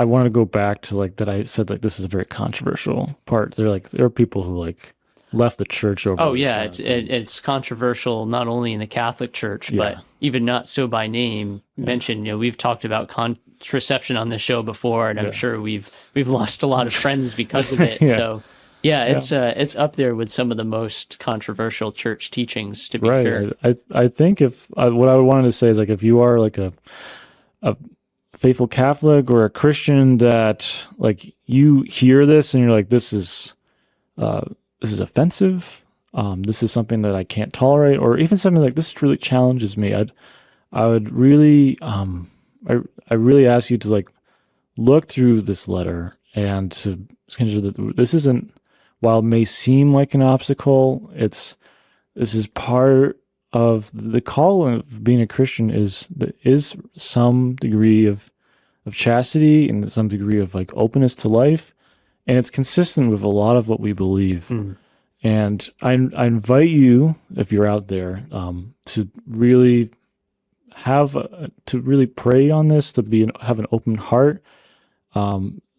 want to go back to like that. I said like this is a very controversial part. There are people who like left the church over.
Oh yeah, it's controversial not only in the Catholic Church, but even not so by name. Mentioned, we've talked about contraception on this show before, and I'm sure we've lost a lot of friends because of it. So it's up there with some of the most controversial church teachings, to be fair.
I think if what I wanted to say is like if you are like a faithful Catholic or a Christian that like you hear this and you're like, this is offensive. This is something that I can't tolerate, or even something like this really challenges me. I would really, I really ask you to like look through this letter and to consider that this isn't, while it may seem like an obstacle, this is part of the call of being a Christian is some degree of chastity and some degree of like openness to life, and it's consistent with a lot of what we believe. And I invite you, if you're out there, to really pray on this, have an open heart.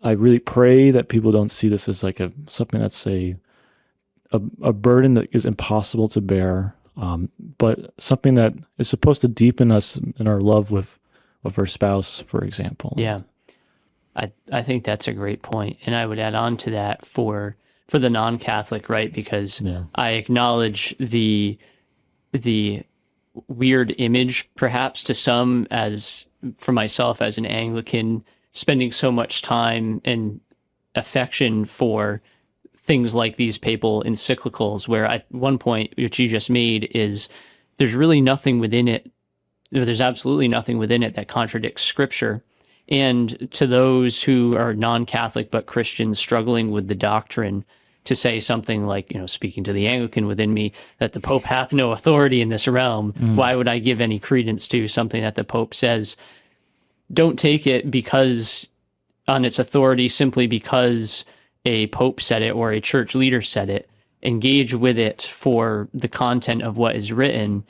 I really pray that people don't see this as like something that's a burden that is impossible to bear, but something that is supposed to deepen us in our love with our spouse, for example.
Yeah. I think that's a great point. And I would add on to that for the non-Catholic, right? Because I acknowledge the weird image, perhaps to some, as for myself as an Anglican, spending so much time and affection for things like these papal encyclicals, where at one point, which you just made, is there's really nothing within it. There's absolutely nothing within it that contradicts Scripture. And to those who are non-Catholic but Christians struggling with the doctrine, to say something like, speaking to the Anglican within me, that the Pope hath no authority in this realm, why would I give any credence to something that the Pope says? Don't take it because on its authority simply because a Pope said it or a church leader said it. Engage with it for the content of what is written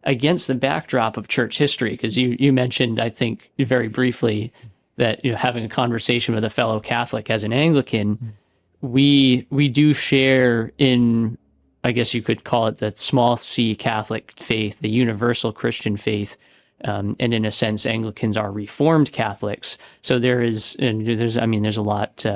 against the backdrop of church history. Because you mentioned, I think, very briefly that having a conversation with a fellow Catholic as an Anglican, we do share in, I guess you could call it the small c Catholic faith, the universal Christian faith. And in a sense, Anglicans are Reformed Catholics. So there's a lot.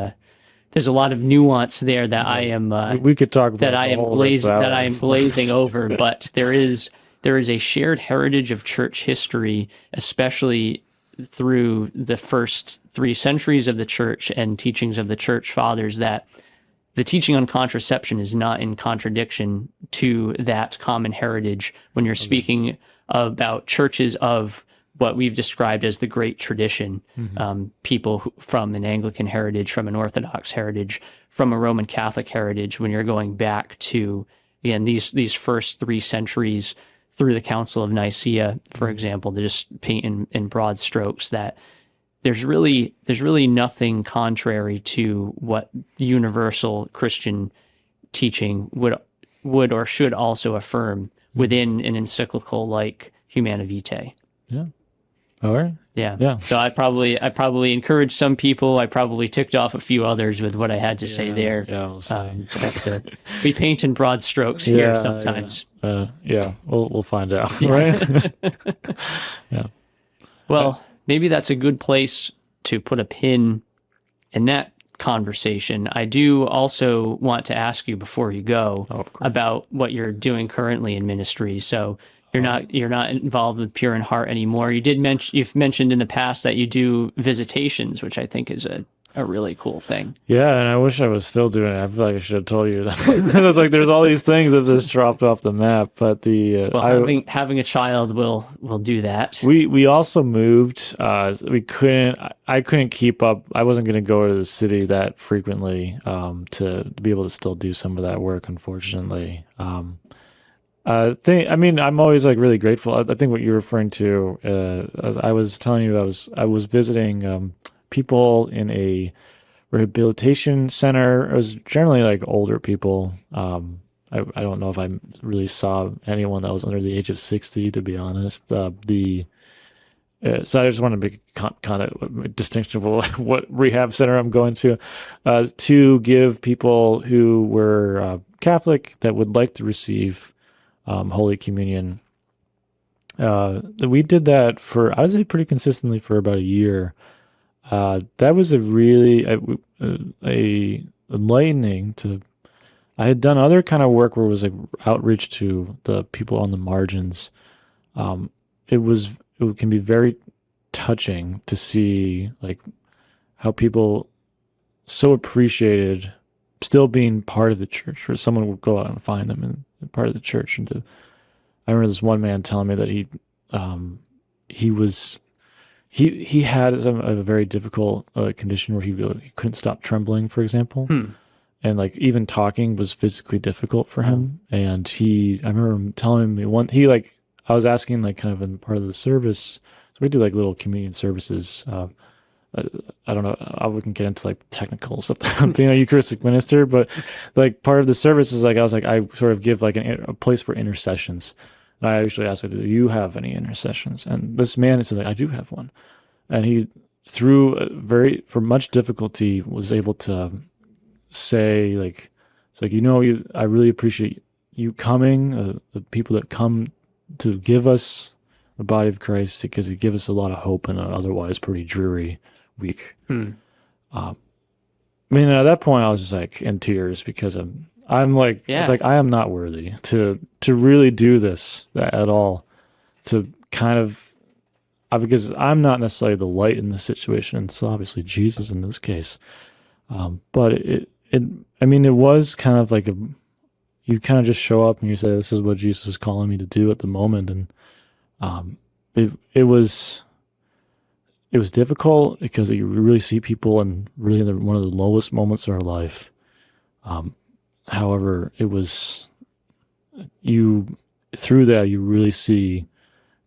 There's a lot of nuance there that I am.
We could talk about
that I am glazing over, but there is a shared heritage of church history, especially through the first 3 centuries of the church and teachings of the church fathers, that the teaching on contraception is not in contradiction to that common heritage when you're speaking about churches of what we've described as the great tradition, people from an Anglican heritage, from an Orthodox heritage, from a Roman Catholic heritage, when you're going back to, again, these first 3 centuries through the Council of Nicaea, for example, to just paint in broad strokes, that there's really nothing contrary to what universal Christian teaching would or should also affirm within an encyclical like Humanae Vitae.
Yeah. All right.
Yeah. So I probably encouraged some people. I probably ticked off a few others with what I had to say there.
Yeah, we'll see.
We paint in broad strokes here sometimes.
We'll find out. Right. Yeah.
Well, maybe that's a good place to put a pin in that conversation. I do also want to ask you before you go about what you're doing currently in ministry. So you're not involved with Pure in Heart anymore. You've mentioned in the past that you do visitations, which I think is a really cool thing.
Yeah, and I wish I was still doing it. I feel like I should have told you that. It's like there's all these things that just dropped off the map. But
having a child will do that.
We also moved. I couldn't keep up. I wasn't going to go to the city that frequently to be able to still do some of that work, unfortunately. I'm always like really grateful. I think what you're referring to, as I was telling you, I was visiting people in a rehabilitation center. It was generally like older people. I don't know if I really saw anyone that was under the age of 60, to be honest. So I just want to make kind of a distinction of what rehab center I'm going to give people who were Catholic that would like to receive Holy Communion. We did that I would say pretty consistently for about a year. That was a really a enlightening to. I had done other kind of work where it was like outreach to the people on the margins. It can be very touching to see like how people so appreciated still being part of the church, or someone would go out and find them and part of the church. And I remember this one man telling me that he had a very difficult condition where he couldn't stop trembling, for example. And like even talking was physically difficult for him. And I remember him telling me I was asking like kind of in part of the service. So we do like little communion services. I don't know. We can get into like technical stuff. Being a Eucharistic minister, but like part of the service is like I sort of give like a place for intercessions. And I usually ask, do you have any intercessions? And this man said, like, I do have one. And he, for much difficulty, was able to say like It's like, I really appreciate you coming, the people that come to give us the body of Christ, because it gives us a lot of hope in an otherwise pretty dreary week. I mean, at that point, I was just like in tears, because I'm like, it's like, I am not worthy to really do this at all. To kind of, because I'm not necessarily the light in this situation. It's obviously Jesus in this case. But it was kind of like you kind of just show up and you say, this is what Jesus is calling me to do at the moment. And it was difficult, because you really see people in really one of the lowest moments of our life. However, through that, you really see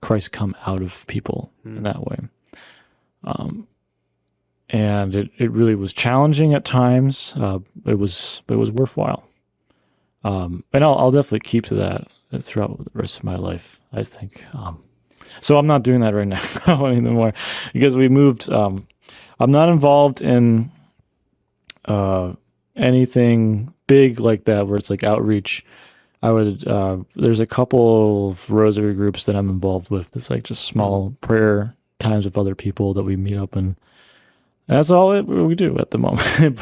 Christ come out of people in that way. And it really was challenging at times. But it was worthwhile. And I'll definitely keep to that throughout the rest of my life, I think. So I'm not doing that right now anymore, because we moved. I'm not involved in anything big like that, where it's like outreach. There's a couple of rosary groups that I'm involved with. It's like just small prayer times with other people that we meet up, and that's all we do at the moment.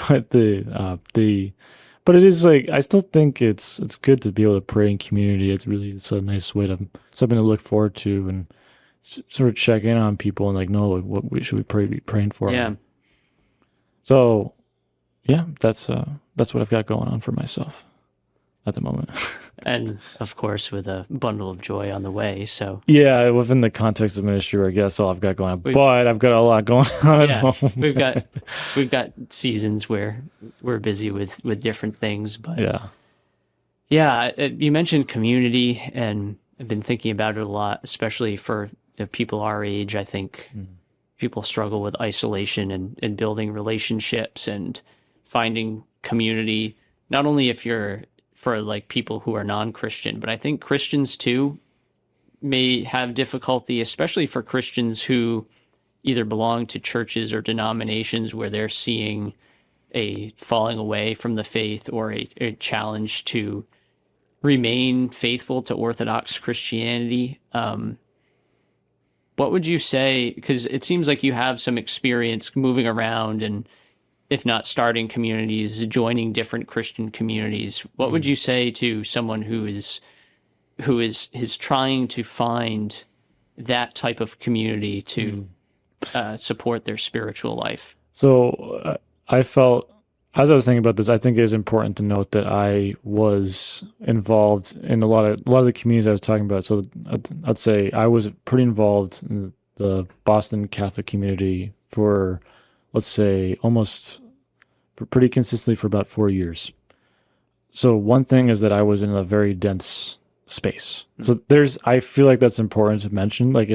But it is like, I still think it's good to be able to pray in community. It's a nice way to, something to look forward to, and sort of check in on people and like, know, like, what should we be praying for?
Yeah.
So yeah, that's what I've got going on for myself at the moment.
And of course, with a bundle of joy on the way. So
yeah, within the context of ministry, I guess all I've got going on, but I've got a lot going on at home.
we've got seasons where we're busy with different things, but you mentioned community, and I've been thinking about it a lot, especially for people our age. I think people struggle with isolation and building relationships and finding community, not only if you're for like people who are non-Christian, but I think Christians too may have difficulty, especially for Christians who either belong to churches or denominations where they're seeing a falling away from the faith, or a challenge to remain faithful to Orthodox Christianity. What would you say, because it seems like you have some experience moving around, and if not starting communities, joining different Christian communities. What would you say to someone who is trying to find that type of community to support their spiritual life? So I felt, as I was thinking about this, I think it is important to note that I was involved in a lot of the communities I was talking about. So I'd say I was pretty involved in the Boston Catholic community for, let's say, pretty consistently for about 4 years. So one thing is that I was in a very dense space. So I feel like that's important to mention. Like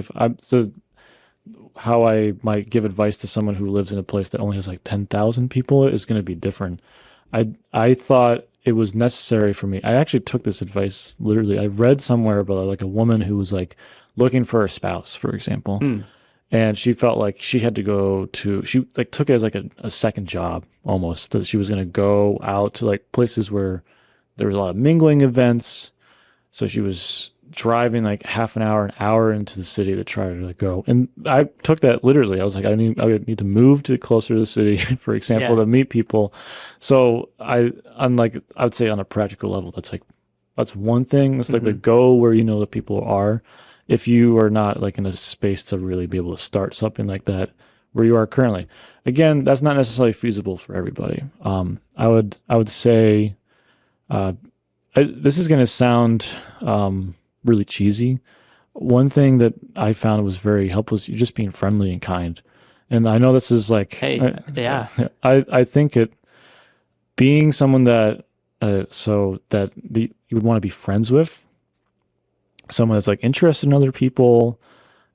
how I might give advice to someone who lives in a place that only has like 10,000 people is going to be different. I thought it was necessary for me. I actually took this advice literally. I read somewhere about like a woman who was like looking for a spouse, for example. And she felt like she had to she like took it as like a second job almost, that she was going to go out to like places where there was a lot of mingling events. So she was driving like half an hour into the city to try to like go. And I took that literally. I was like, I need to move to closer to the city, for example, to meet people. So I would say on a practical level, that's one thing. It's like go where you know the people are. If you are not like in a space to really be able to start something like that where you are currently. Again, that's not necessarily feasible for everybody. I would say, this is going to sound really cheesy. One thing that I found was very helpful is just being friendly and kind. And I know this is like, I think being someone that you would want to be friends with, someone that's like interested in other people,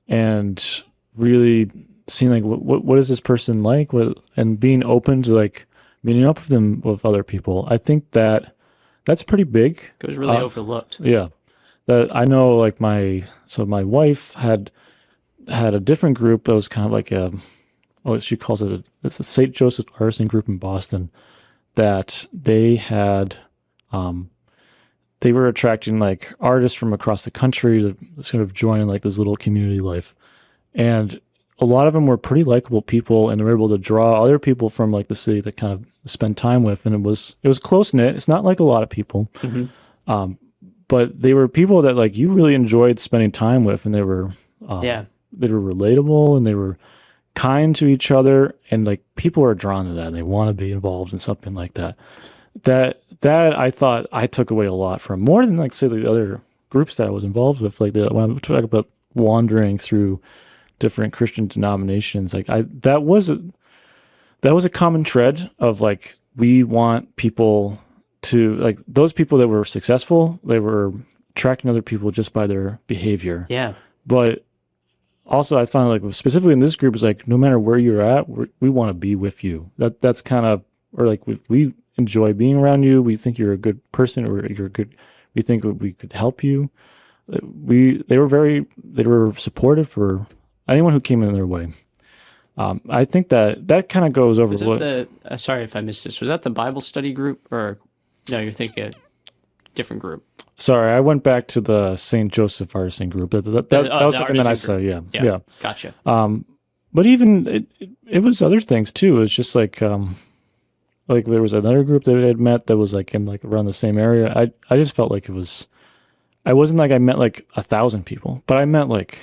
and really seeing like what is this person like, and being open to like meeting up with them with other people. I think that's pretty big. It was really overlooked.
Yeah, that I know. Like my wife had a different group that was kind of like she calls it it's a St. Joseph Artisan group in Boston, that they had They were attracting like artists from across the country to sort of join in like this little community life. And a lot of them were pretty likable people, and they were able to draw other people from like the city that kind of spend time with. And it was close knit. It's not like a lot of people, but they were people that like you really enjoyed spending time with, and they were relatable, and they were kind to each other, and like people are drawn to that. And they want to be involved in something like that. That I thought I took away a lot from, more than like say the other groups that I was involved with. Like when I talk about wandering through different Christian denominations, like that was a common thread of like, we want people to, like, those people that were successful, they were attracting other people just by their behavior.
Yeah.
But also I found like specifically in this group is like, no matter where you're at, we want to be with you. That's kind of, or like we enjoy being around you. We think you're a good person, or we think we could help you. They were supportive for anyone who came in their way. I think that kind of goes over
sorry if I missed this. Was that the Bible study group, or no, you're thinking a different group?
Sorry, I went back to the St. Joseph Artisan group. That was something that I saw. Yeah.
Gotcha.
But even it was other things too. It was just like there was another group that I had met that was like in like around the same area. I just felt like I wasn't like I met like 1,000 people, but I met like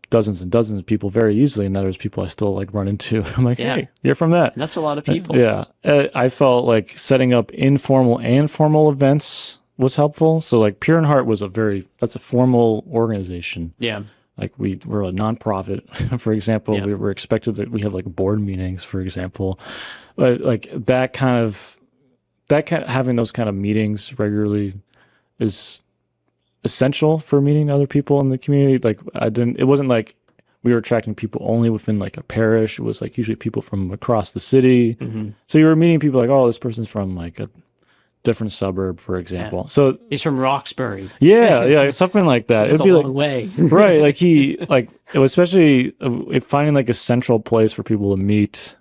dozens and dozens of people very easily, and that was people I still like run into. I'm like, hey, you're from that.
And that's a lot of people.
Yeah. I felt like setting up informal and formal events was helpful. So like Pure in Heart was that's a formal organization.
Yeah.
Like we're a nonprofit, for example. We were expected that we have like board meetings, for example. But like having those kind of meetings regularly is essential for meeting other people in the community. Like it wasn't like we were attracting people only within like a parish. It was like usually people from across the city. Mm-hmm. So you were meeting people like, oh, this person's from like a different suburb, for example. Yeah. So
he's from Roxbury.
Yeah, something like that.
It's
It'd be
a long way.
Right. Like it was especially finding like a central place for people to meet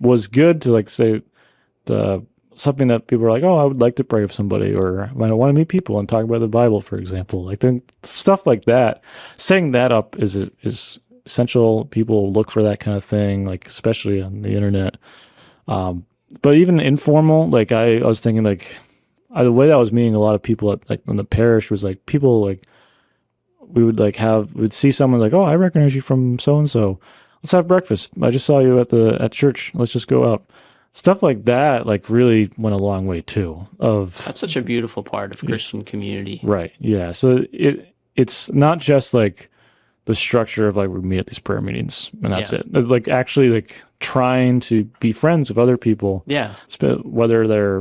was good to like say something that people are like, oh, I would like to pray with somebody, or I want to meet people and talk about the Bible, for example. Like then stuff like that. Setting that up is essential. People look for that kind of thing, like especially on the internet. But even informal, like I was thinking like the way that I was meeting a lot of people at, like in the parish was like people like we'd see someone like, oh, I recognize you from so and so. Let's have breakfast. I just saw you at church. Let's just go out. Stuff like that, like really went a long way too. That's
such a beautiful part of Christian community.
Right. Yeah. So it's not just like the structure of like we meet at these prayer meetings and that's it. It's like actually like trying to be friends with other people.
Yeah.
Whether they're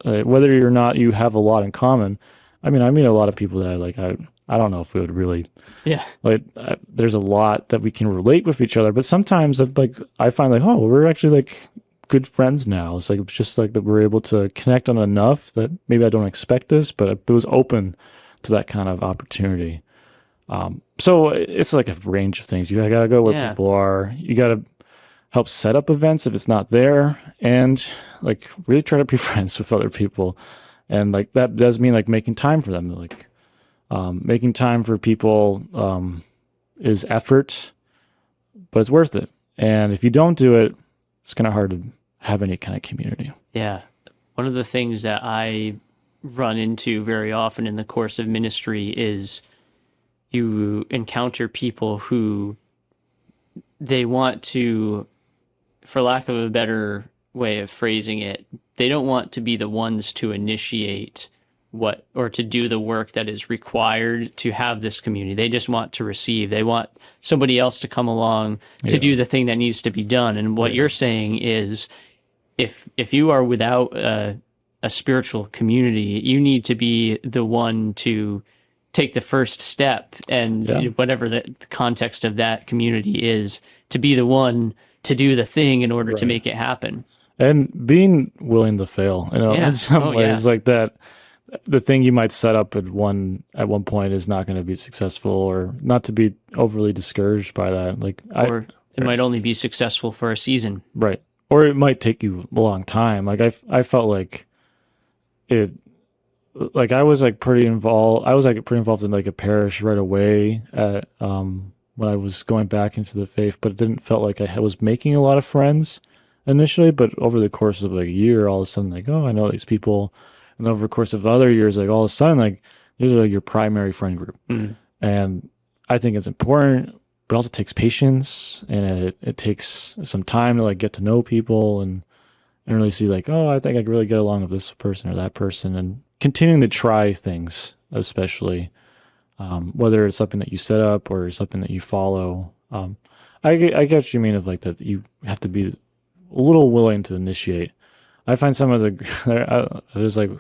whether you're not, you have a lot in common. I mean, I meet a lot of people that I don't know if we would really, there's a lot that we can relate with each other, but sometimes like I find like, oh, we're actually like good friends now. It's like, it's just like that we're able to connect on enough that maybe I don't expect this, but it was open to that kind of opportunity. So it's like a range of things. You got to go where people are. You got to help set up events if it's not there, and like really try to be friends with other people. And like that does mean like making time for them. Like making time for people is effort, but it's worth it. And if you don't do it, it's kind of hard to have any kind of community.
Yeah. One of the things that I run into very often in the course of ministry is you encounter people who they want to, for lack of a better way of phrasing it, they don't want to be the ones to initiate or to do the work that is required to have this community. They just want to receive. They want somebody else to come along to do the thing that needs to be done. And what you're saying is, if you are without a spiritual community, you need to be the one to take the first step, and whatever the context of that community is, to be the one to do the thing in order to make it happen. And
being willing to fail, in some ways, like that. The thing you might set up at one point is not going to be successful, or not to be overly discouraged by that. Like,
or it might only be successful for a season.
Right. or it might take you a long time. Like I felt like it, like I was like pretty involved. I was like pretty involved in like a parish right away at when I was going back into the faith, but it didn't felt like I was making a lot of friends initially. But over the course of like a year, all of a sudden, like, oh, I know these people, and over the course of other years, like all of a sudden, like these are like your primary friend group, and I think it's important, but also takes patience, and it takes some time to like get to know people and really see like, oh, I think I can really get along with this person or that person, and continuing to try things, especially whether it's something that you set up or something that you follow. I get what you mean of like that you have to be a little willing to initiate. I find some of the there's like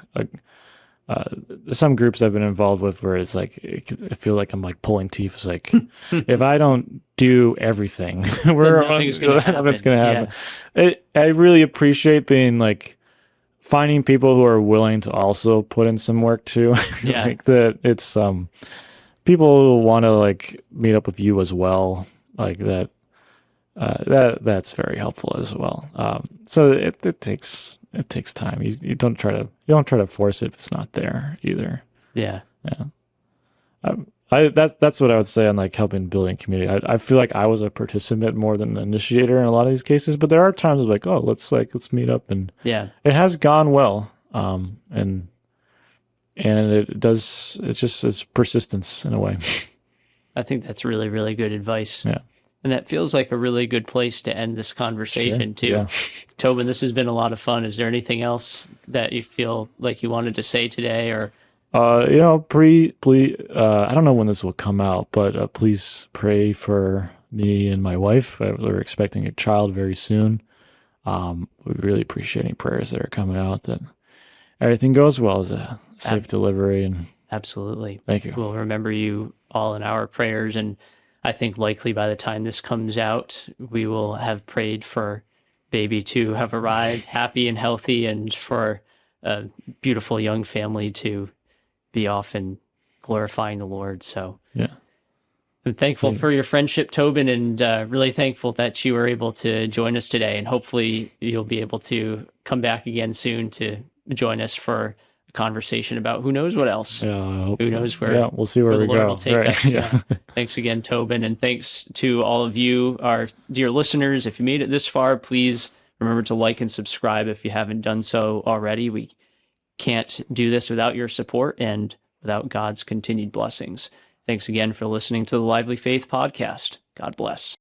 some groups I've been involved with where it's like I feel like I'm like pulling teeth. It's like if I don't do everything, nothing's gonna happen. Yeah. I really appreciate being like finding people who are willing to also put in some work too.
Yeah.
Like that it's people who want to like meet up with you as well, like that. That's very helpful as well. So it takes time. You don't try to force it if it's not there either.
Yeah.
That's what I would say on like helping building community. I feel like I was a participant more than an initiator in a lot of these cases, but there are times like, oh, let's meet up, and
yeah,
it has gone well. And it's persistence in a way.
I think that's really, really good advice.
Yeah.
And that feels like a really good place to end this conversation too.
Yeah.
Tobin, this has been a lot of fun. Is there anything else that you feel like you wanted to say today, or?
Please, I don't know when this will come out, but please pray for me and my wife. We're expecting a child very soon. We really appreciate any prayers that are coming out, that everything goes well, as a safe delivery. And
absolutely.
Thank you.
We'll remember you all in our prayers, and I think likely by the time this comes out, we will have prayed for baby to have arrived happy and healthy, and for a beautiful young family to be off and glorifying the Lord. So
yeah,
I'm thankful for your friendship, Tobin, and really thankful that you were able to join us today. And hopefully you'll be able to come back again soon to join us for a conversation about who knows what else.
Yeah, I hope
who
so.
knows where?
Yeah, we'll see where
the
we
Lord
go.
will take us. Yeah. Thanks again, Tobin, and thanks to all of you, our dear listeners. If you made it this far, please remember to like and subscribe if you haven't done so already. We can't do this without your support and without God's continued blessings. Thanks again for listening to the Lively Faith podcast. God bless.